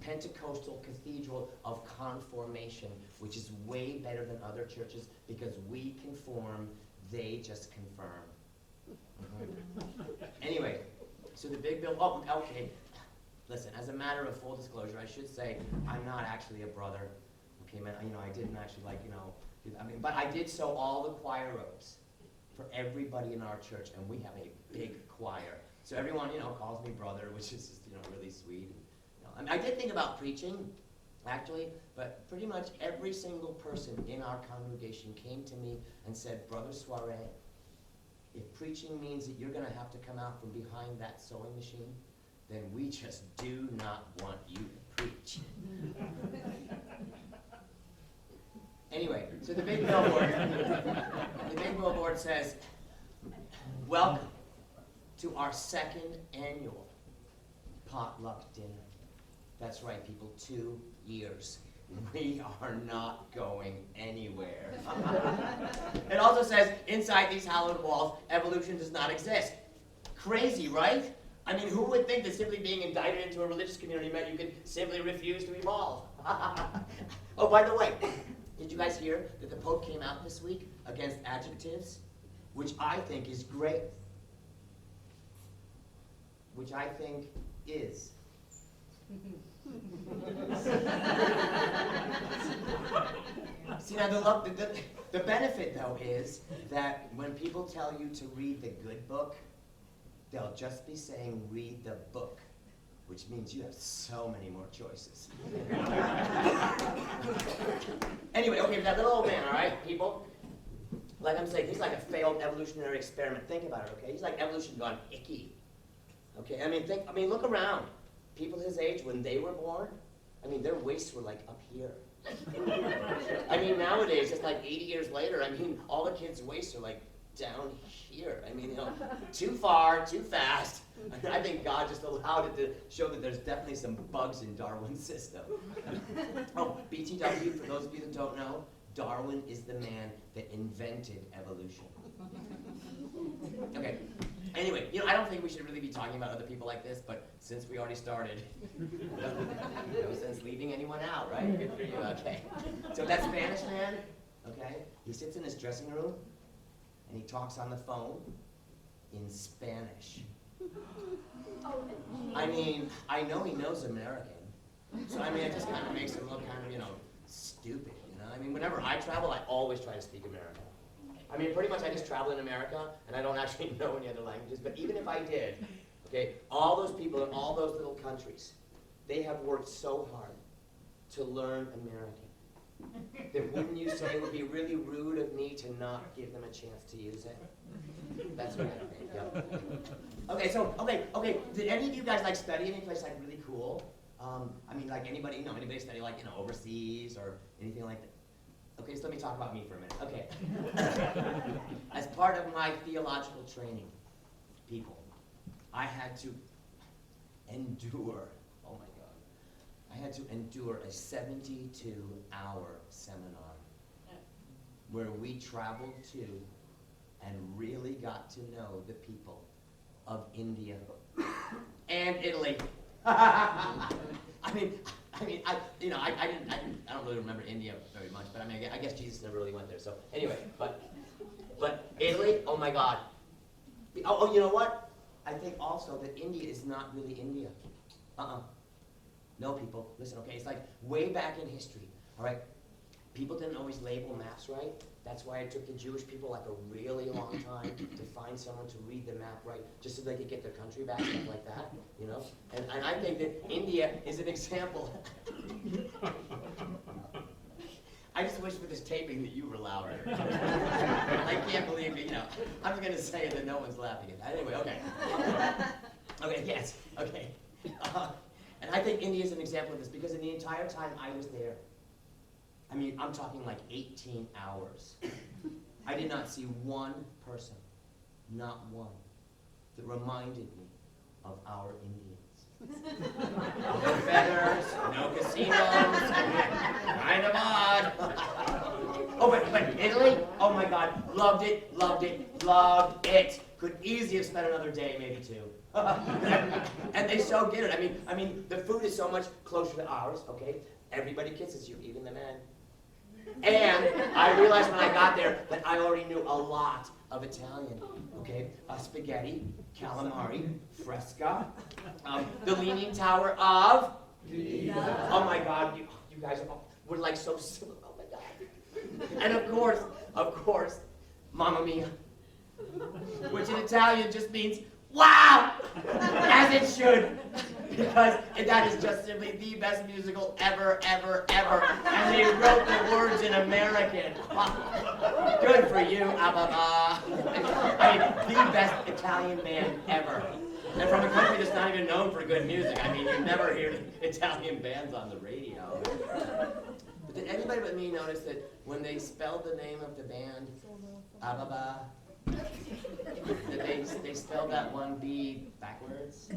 Pentecostal Cathedral of Conformation, which is way better than other churches because we conform, they just confirm. Anyway, so the big bill, oh, okay. Listen, as a matter of full disclosure, I should say I'm not actually a brother. Okay, man, you know, I didn't actually but I did sew all the choir robes for everybody in our church, and we have a big choir. So everyone, you know, calls me brother, which is just, you know, really sweet. And, you know, I did think about preaching, actually, but pretty much every single person in our congregation came to me and said, Brother Soiree, if preaching means that you're going to have to come out from behind that sewing machine, then we just do not want you to preach. Anyway, so the big billboard says, welcome to our second annual potluck dinner. That's right, people, 2 years. We are not going anywhere. It also says, inside these hallowed walls, evolution does not exist. Crazy, right? I mean, who would think that simply being indicted into a religious community meant you could simply refuse to evolve? Oh, by the way, did you guys hear that the Pope came out this week against adjectives? Which I think is great. Which I think is. See, now the benefit, though, is that when people tell you to read the good book, they'll just be saying, read the book, which means you have so many more choices. Anyway, okay, that little old man, all right, people? Like I'm saying, he's like a failed evolutionary experiment. Think about it, okay? He's like evolution gone icky. Okay, I mean, look around. People his age, when they were born, I mean, their waists were like up here. I mean, nowadays, just like 80 years later, I mean, all the kids' waists are like down here. I mean, too far, too fast. I think God just allowed it to show that there's definitely some bugs in Darwin's system. Oh, BTW, for those of you that don't know, Darwin is the man that invented evolution. Okay. Anyway, I don't think we should really be talking about other people like this, but since we already started, no sense leaving anyone out, right? Good for you, okay. So that Spanish man, okay, he sits in his dressing room, and he talks on the phone in Spanish. I mean, I know he knows American, so I mean, it just kind of makes him look kind of, stupid, I mean, whenever I travel, I always try to speak American. I mean, pretty much I just travel in America, and I don't actually know any other languages, but even if I did, okay, all those people in all those little countries, they have worked so hard to learn American that wouldn't you say it would be really rude of me to not give them a chance to use it? That's what I think, yeah. Okay, so, okay, did any of you guys, like, study any place, like, really cool? I mean, like, anybody study, like, overseas or anything like that? Okay, so let me talk about me for a minute. Okay. As part of my theological training, people, I had to endure, oh my God, I had to endure a 72-hour seminar where we traveled to and really got to know the people of India and Italy. I don't really remember India very much, but I mean, I guess Jesus never really went there. So anyway, but Italy, oh my God. Oh, you know what? I think also that India is not really India. No, people, listen, okay? It's like way back in history, all right? People didn't always label maps right. That's why it took the Jewish people like a really long time to find someone to read the map right, just so they could get their country back, stuff like that, And I think that India is an example. I just wish for this taping that you were louder. I can't believe it, I'm just going to say it that no one's laughing at that. Anyway, okay. Okay, yes, okay. And I think India is an example of this because in the entire time I was there, I mean, I'm talking like 18 hours. I did not see one person, not one, that reminded me of our Indians. No feathers, no casinos, kind of odd. Oh, but Italy? Oh my God, loved it, loved it, loved it. Could easily have spent another day, maybe two. And they so get it. I mean, the food is so much closer to ours, okay? Everybody kisses you, even the men. And I realized when I got there that I already knew a lot of Italian, okay? Spaghetti, calamari, fresca, the Leaning Tower of Pisa. Oh my God, you guys were like so similar, oh my God. And of course, Mamma Mia, which in Italian just means, wow, as it should. Because that is just simply the best musical ever, ever, ever. And they wrote the words in American. Good for you, Ababa. I mean, the best Italian band ever. And from a country that's not even known for good music. I mean, you never hear Italian bands on the radio. But did anybody but me notice that when they spelled the name of the band, Ababa, that they spelled that one B backwards?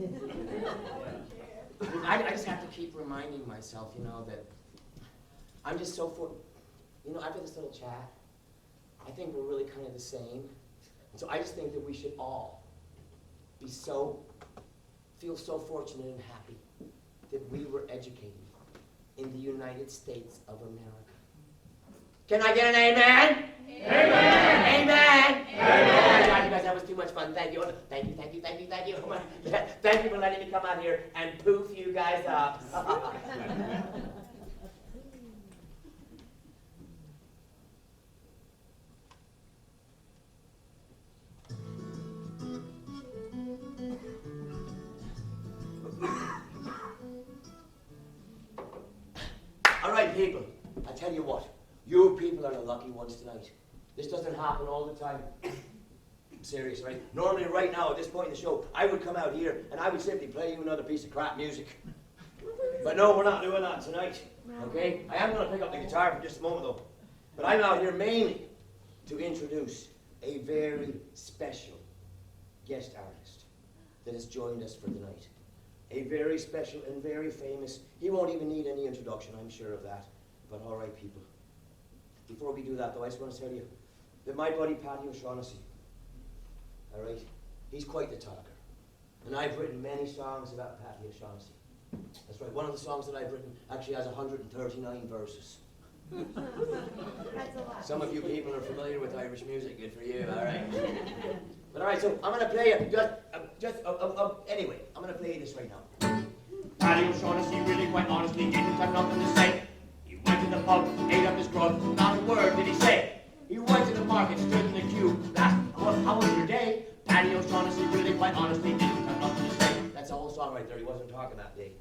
I just have to keep reminding myself, you know, that I'm just so you know, after this little chat, I think we're really kind of the same. So I just think that we should all feel so fortunate and happy that we were educated in the United States of America. Can I get an amen? Amen! Amen! Amen! God, you guys, that was too much fun. Thank you. Thank you, thank you, thank you, thank you. Thank you for letting me come out here and poof you guys up. All right, people, I tell you what, you people are the lucky ones tonight. This doesn't happen all the time. I'm serious, right? Normally right now, at this point in the show, I would come out here and I would simply play you another piece of crap music. But no, we're not doing that tonight, okay? I am going to pick up the guitar for just a moment, though. But I'm out here mainly to introduce a very special guest artist that has joined us for the night. A very special and very famous. He won't even need any introduction, I'm sure of that. But all right, people. Before we do that, though, I just want to tell you that my buddy Paddy O'Shaughnessy, all right, he's quite the talker. And I've written many songs about Paddy O'Shaughnessy. That's right, one of the songs that I've written actually has 139 verses. That's a lot. Some of you people are familiar with Irish music, good for you, all right. But all right, so I'm going to play you, anyway, I'm going to play you this right now. Paddy O'Shaughnessy really quite honestly didn't have nothing to say. He went to the pub, ate up his grub, not a word did he say. He went to the market, stood in the queue, asked, well, how was your day? Paddy O'Shaughnessy really quite honestly didn't have nothing to say. That's the whole song right there, he wasn't talking that day.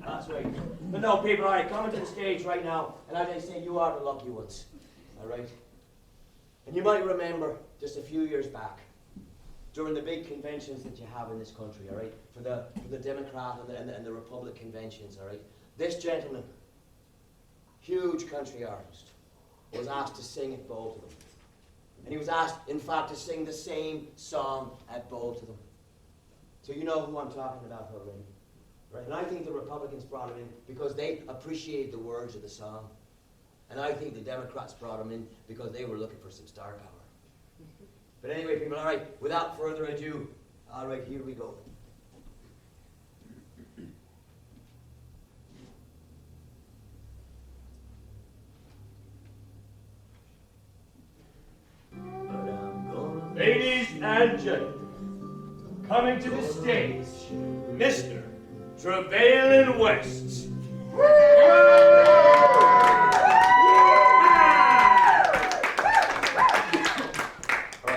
That's right. But no, people, all right, coming to the stage right now, and as I say, you are the lucky ones, all right? And you might remember just a few years back, during the big conventions that you have in this country, all right, for the Democrat and the Republic conventions, all right, this gentleman, huge country artist, was asked to sing at both of them. And he was asked, in fact, to sing the same song at both of them. So you know who I'm talking about already, right? And I think the Republicans brought him in because they appreciated the words of the song. And I think the Democrats brought him in because they were looking for some star power. But anyway, people, all right, without further ado, all right, here we go. Ladies and gentlemen, coming to the stage, Mr. Trevelyan West.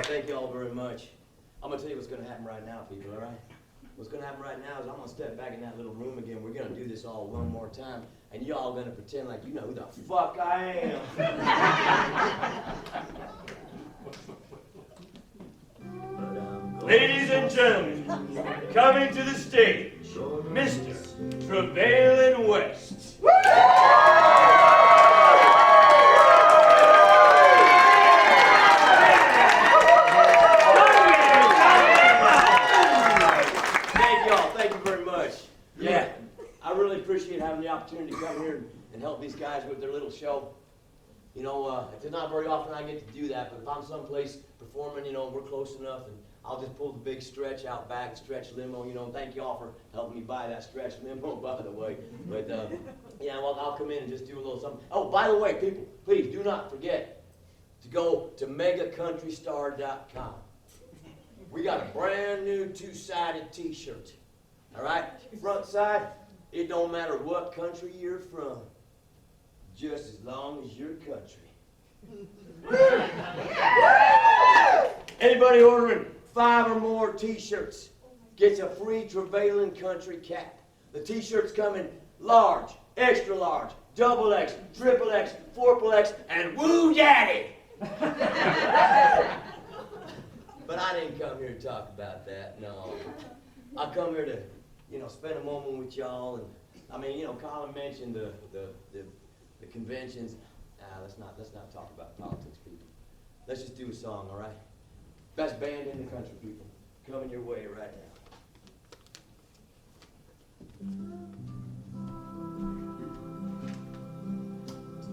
Thank you all very much. I'm going to tell you what's going to happen right now, people, all right? What's going to happen right now is I'm going to step back in that little room again. We're going to do this all one more time, and you all going to pretend like you know who the fuck I am. Ladies and gentlemen, coming to the stage, Mr. Trevelyan West. Appreciate having the opportunity to come here and help these guys with their little show. You know, it's not very often I get to do that, but if I'm someplace performing, you know, we're close enough, and I'll just pull the big stretch out back, stretch limo, you know, and thank you all for helping me buy that stretch limo, by the way. But, yeah, well, I'll come in and just do a little something. Oh, by the way, people, please do not forget to go to megacountrystar.com. We got a brand new two-sided t-shirt, all right? Front side, it don't matter what country you're from, just as long as you're country. Anybody ordering 5 or more t-shirts gets a free Travailing Country cap. The t-shirt's coming large, extra large, double X, triple X, 4X, and Woo Daddy! But I didn't come here to talk about that, no. I come here to, spend a moment with y'all, and Colin mentioned the conventions. Let's not talk about politics, people. Let's just do a song, all right? Best band in the country, people. Coming your way right now.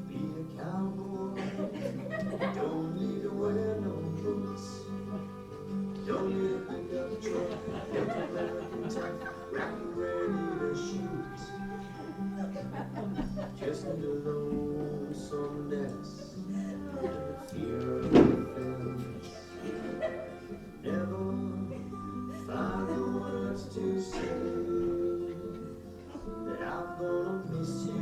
Be a cowboy, don't need to wear no boots. Don't need a pickup truck, just American tough, rockin' ready to shoot. Just need a lonesomeness, fear of defense. Never find the words to say that I'm gonna miss you.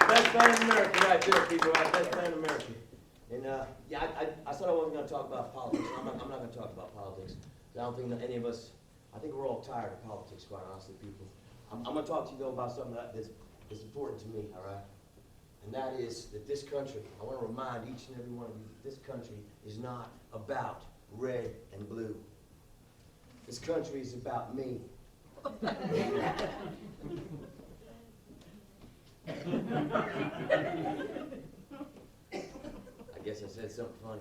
Best band in America, right there, people, right? Best band in America. And I said I wasn't going to talk about politics. I'm not going to talk about politics. I don't think that any of us, I think we're all tired of politics, quite honestly, people. I'm going to talk to you, though, about something that's important to me, all right? And that is that this country, I want to remind each and every one of you that this country is not about red and blue. This country is about me. I guess I said something funny.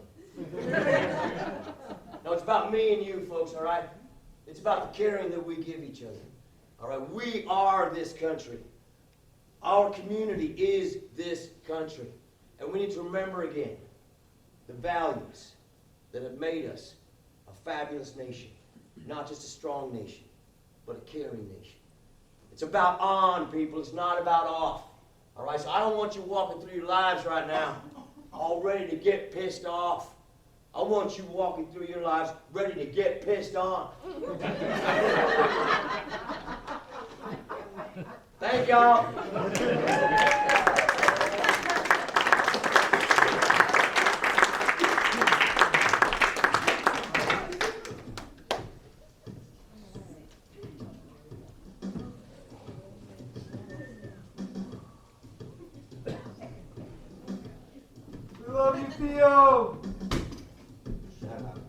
No, it's about me and you, folks, all right? It's about the caring that we give each other, all right? We are this country. Our community is this country. And we need to remember again the values that have made us a fabulous nation. Not just a strong nation, but a caring nation. It's about on, people. It's not about off. All right, so I don't want you walking through your lives right now all ready to get pissed off. I want you walking through your lives ready to get pissed on. Thank y'all. We love you, Theo. Shut up.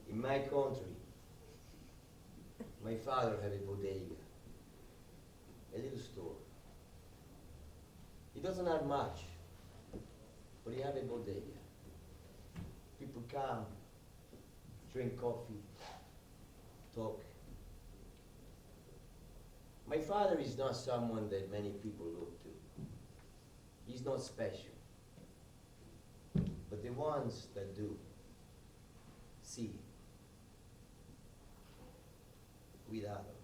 In my country, my father had a bodega, a little store. He doesn't have much, but he had a bodega. People come, drink coffee, talk. My father is not someone that many people look to. He's not special. But the ones that do, see. Cuidado.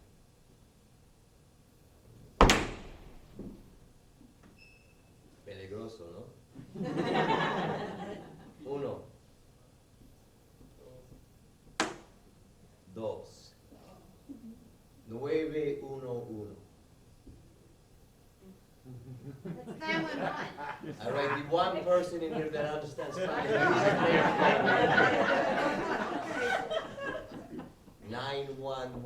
Peligroso, ¿no? dos, nueve, uno, uno. That's 911. All right, the one person in here that understands Spanish. 911.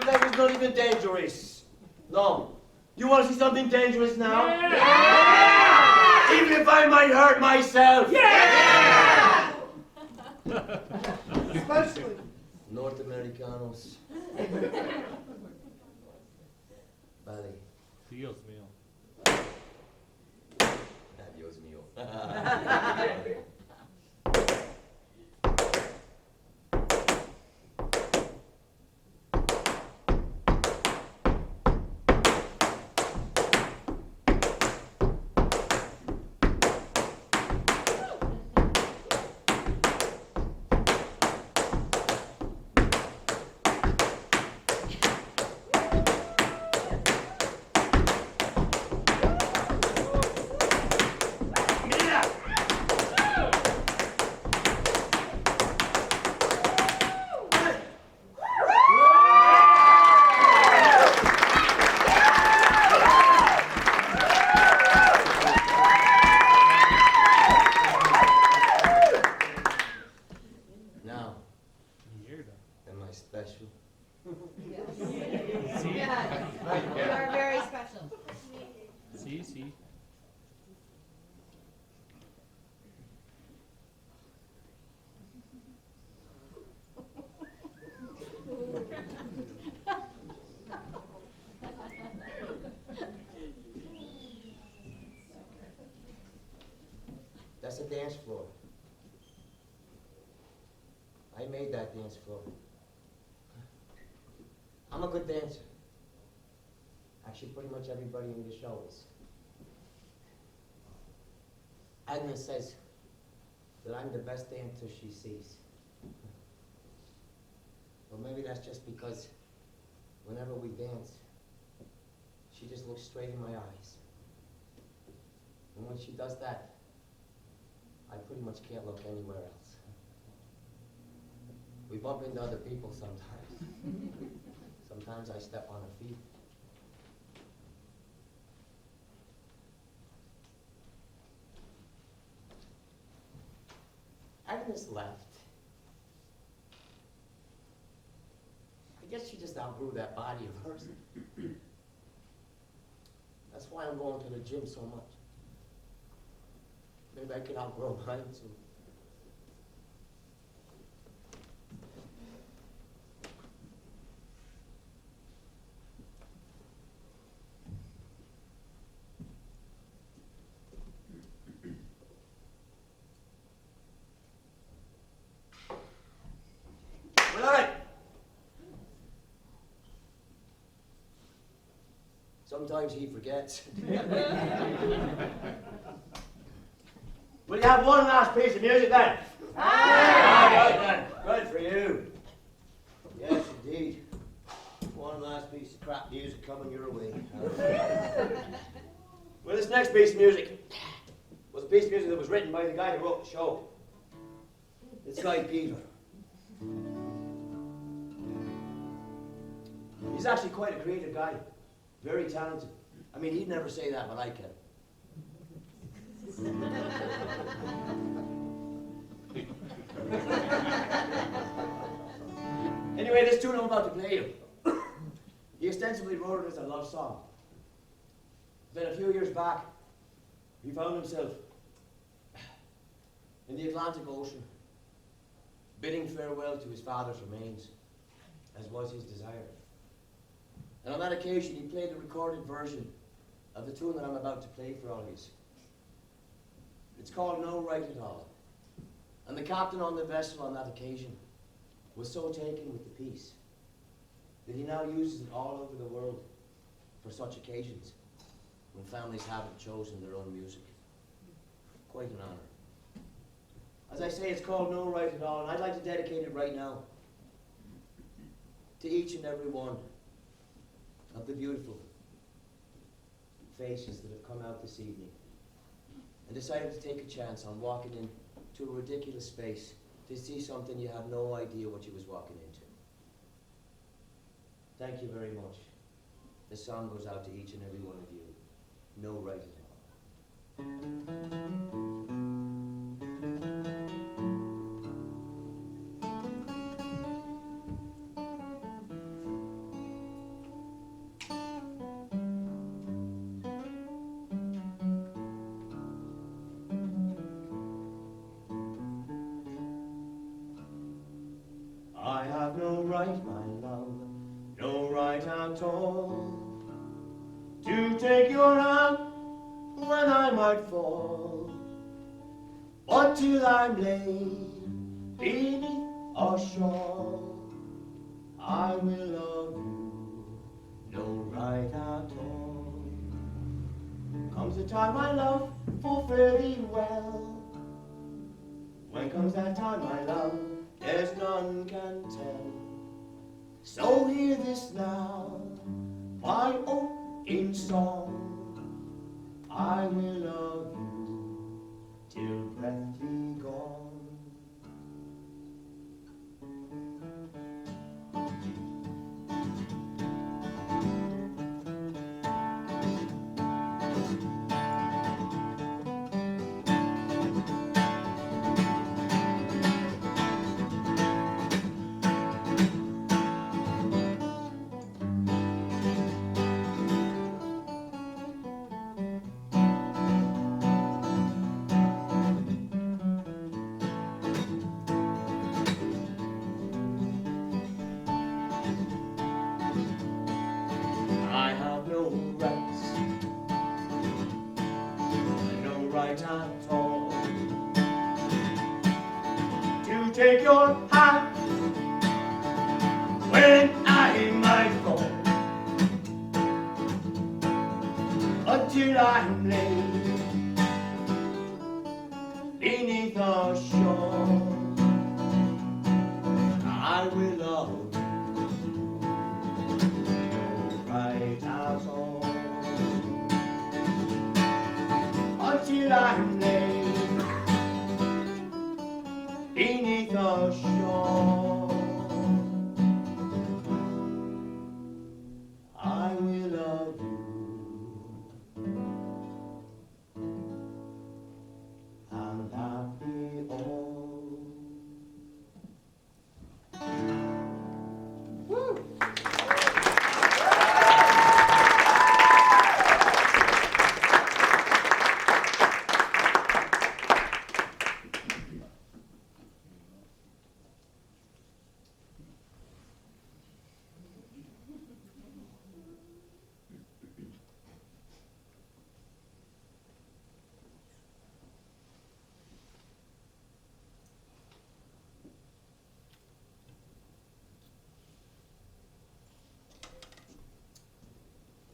That was not even dangerous. No. You want to see something dangerous now? Yeah! Even if I might hurt myself. Yeah! Especially. North Americanos. Vale. Dios mío. Dios mío. Now, Mierda. am I special? Sí, Yeah. You are very special. sí, sí. That's a dance floor. I made that dance floor. I'm a good dancer. Actually, pretty much everybody in the show is. Agnes says that I'm the best dancer she sees. Well, maybe that's just because whenever we dance, she just looks straight in my eyes. And when she does that, I pretty much can't look anywhere else. We bump into other people sometimes. Sometimes I step on her feet. Agnes left. I guess she just outgrew that body of hers. That's why I'm going to the gym so much. Maybe I could outgrow mine too. Right. Sometimes he forgets. Will you have one last piece of music then? Good then. Good for you. Yes, indeed. One last piece of crap music coming your way. Well, this next piece of music was a piece of music that was written by the guy who wrote the show. This guy, Peter. He's actually quite a creative guy. Very talented. I mean, he'd never say that, but I can. Anyway, this tune I'm about to play you, he ostensibly wrote it as a love song. Then a few years back, he found himself in the Atlantic Ocean, bidding farewell to his father's remains, as was his desire. And on that occasion, he played the recorded version of the tune that I'm about to play for all of you. It's called No Right at All. And the captain on the vessel on that occasion was so taken with the piece that he now uses it all over the world for such occasions when families haven't chosen their own music. Quite an honor. As I say, it's called No Right at All, and I'd like to dedicate it right now to each and every one of the beautiful faces that have come out this evening and decided to take a chance on walking into a ridiculous space to see something you had no idea what you was walking into. Thank you very much. This song goes out to each and every one of you. No right at all. I have no right, my love, no right at all, to take your hand when I might fall, but till I'm laid beneath a shawl, I will love you, no right at all. Comes the time I love full fairly well, when comes that time, my love, there's none can tell. So hear this now, my oath in song, I will love you till breath be gone. I have no rights, no right at all, to take your hand when I might fall, until I'm laid beneath a shore. I will love right at all, until I'm laid beneath a shore. I will love you, and that be all. Woo!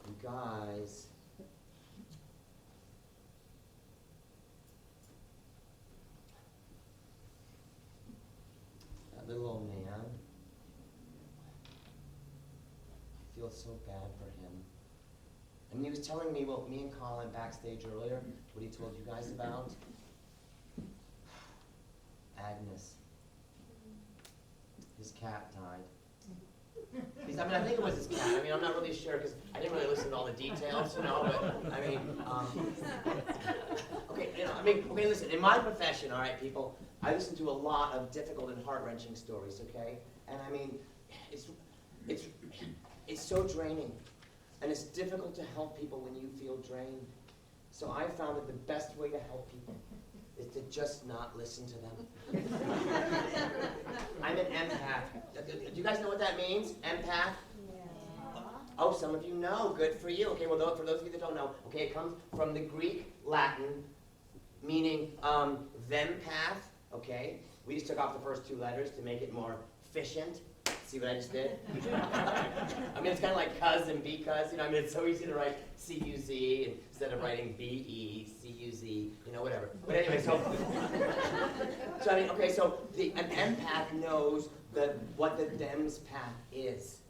You guys. That little old man. I feel so bad for him. And he was telling me what me and Colin backstage earlier, what he told you guys about. Agnes. His cat died. I think it was his cat. I'm not really sure because I didn't really listen to all the details, but okay, listen, in my profession, all right, people, I listen to a lot of difficult and heart-wrenching stories, okay? And it's so draining. And it's difficult to help people when you feel drained. So I found that the best way to help people is to just not listen to them. I'm an empath. Do you guys know what that means? Empath? Yeah. Oh, some of you know. Good for you. Okay, well, for those of you that don't know, okay, it comes from the Greek Latin, meaning them path, okay? We just took off the first 2 letters to make it more efficient. See what I just did? I mean, it's kind of like cuz and because, you know, I mean, it's so easy to write C-U-Z instead of writing B-E, C-U-Z, you know, whatever. But anyway, so I mean, okay, so an empath knows what the DEMS path is.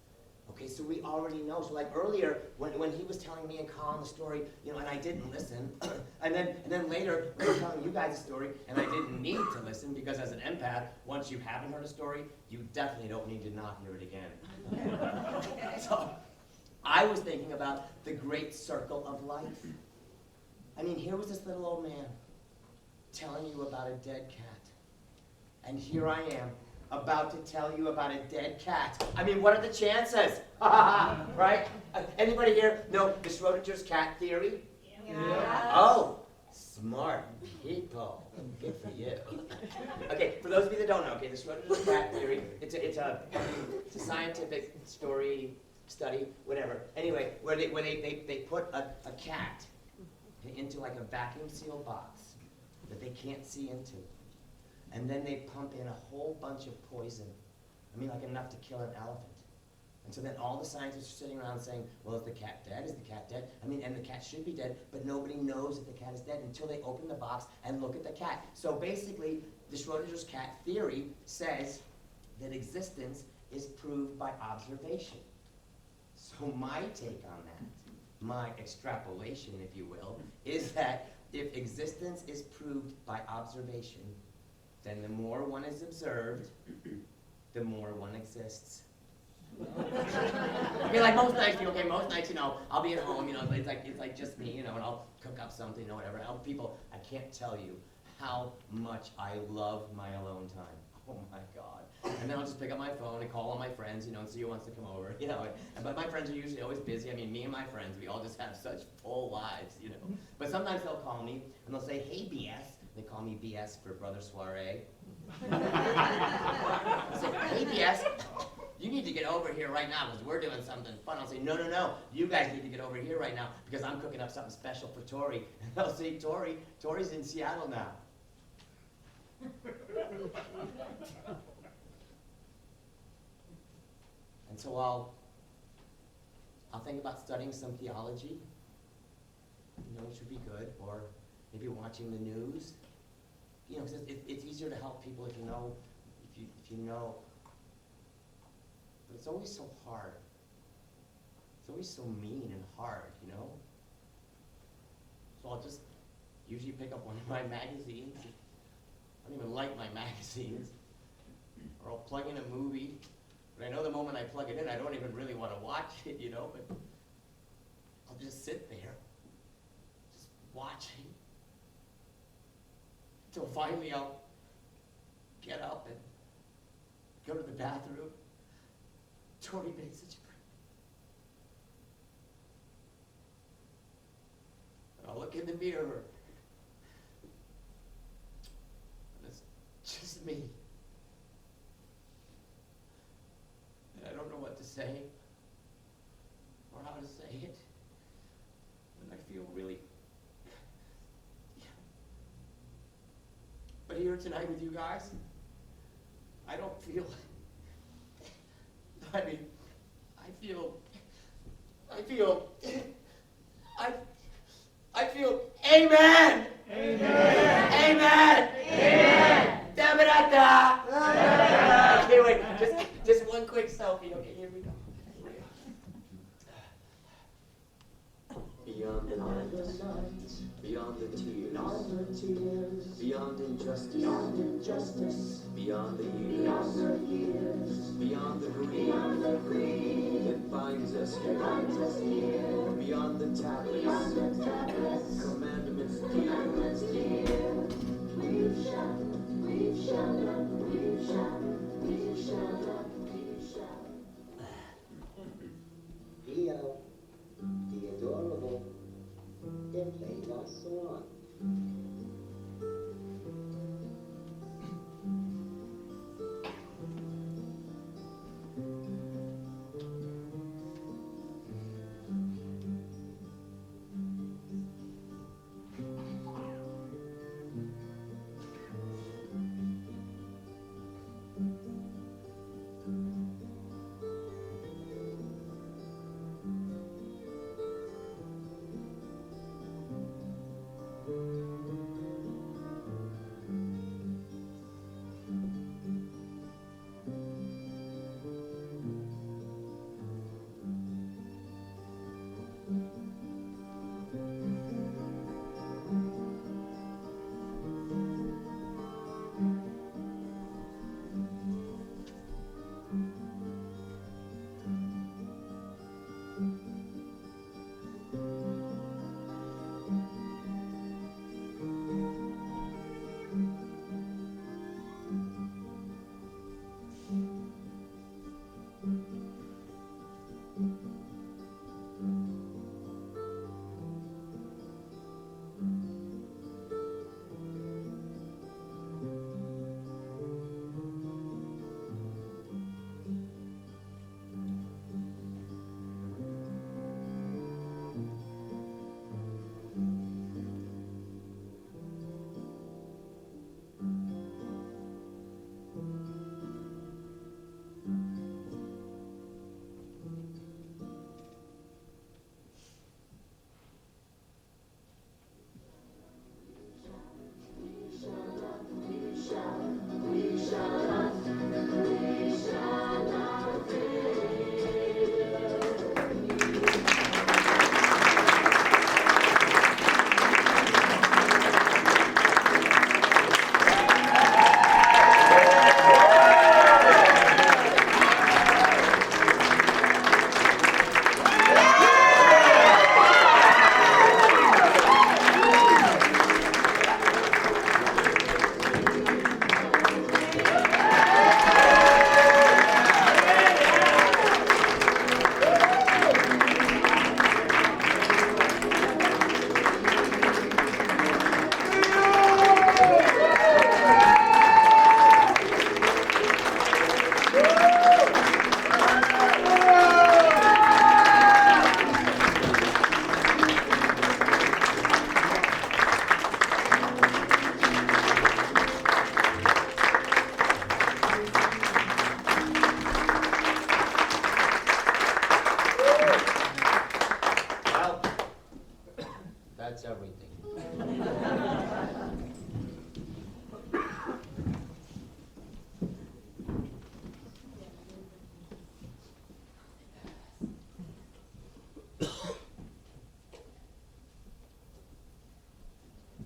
Okay, so we already know. So like earlier, when he was telling me and Colin the story, you know, and I didn't listen, and then later, when he was telling you guys a story, and I didn't need to listen, because as an empath, once you haven't heard a story, you definitely don't need to not hear it again. So I was thinking about the great circle of life. I mean, here was this little old man telling you about a dead cat, and here I am, about to tell you about a dead cat. I mean, what are the chances? Right? Anybody here know the Schrodinger's cat theory? Yeah. Oh, smart people. Good for you. Okay, for those of you that don't know, okay, the Schrodinger's cat theory, it's a scientific study, whatever. Anyway, where they put a cat into like a vacuum sealed box that they can't see into. And then they pump in a whole bunch of poison. I mean, like enough to kill an elephant. And so then all the scientists are sitting around saying, well, is the cat dead? Is the cat dead? I mean, and the cat should be dead, but nobody knows if the cat is dead until they open the box and look at the cat. So basically, the Schrodinger's cat theory says that existence is proved by observation. So my take on that, my extrapolation, if you will, is that if existence is proved by observation, then the more one is observed, the more one exists. Okay, like most nights, okay, most nights, you know, I'll be at home, you know, it's like just me, you know, and I'll cook up something, you know, whatever. I'll people, I can't tell you how much I love my alone time. Oh my God. And then I'll just pick up my phone and call all my friends, you know, and see who wants to come over, you know. But my friends are usually always busy. I mean, me and my friends, we all just have such full lives, you know. But sometimes they'll call me and they'll say, hey, BS. They call me BS for Brother Soiree. I say, hey, BS, you need to get over here right now because we're doing something fun. I'll say, no, no, no, you guys need to get over here right now because I'm cooking up something special for Tori. And they'll say, Tori's in Seattle now. And so I'll think about studying some theology, you know, which would be good, or maybe watching the news. You know, because it's easier to help people if you know, if you know. But it's always so hard. It's always so mean and hard, you know. So I'll just usually pick up one of my magazines. I don't even like my magazines. Or I'll plug in a movie. But I know the moment I plug it in, I don't even really want to watch it, you know. But I'll just sit there, just watching. Until finally I'll get up and go to the bathroom. Tori made such a great. And I'll look in the mirror. And it's just me. And I don't know what to say or how to say it. And I feel really. But here tonight with you guys, I don't feel, I mean, I feel, amen! Amen! Amen! Amen! Da-ba-da-da! Okay, wait, just one quick selfie. Okay, here we go. Beyond the night, beyond the tears, beyond injustice, beyond the years, beyond the grief that binds us here, beyond the tablets, commandments dear. We've shall Leo, the adorable, then played our song.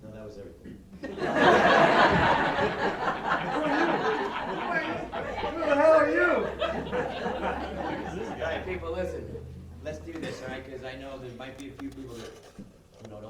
No, that was everything. Who the hell are you? All right, people, listen. Let's do this, all right? Because I know there might be a few people that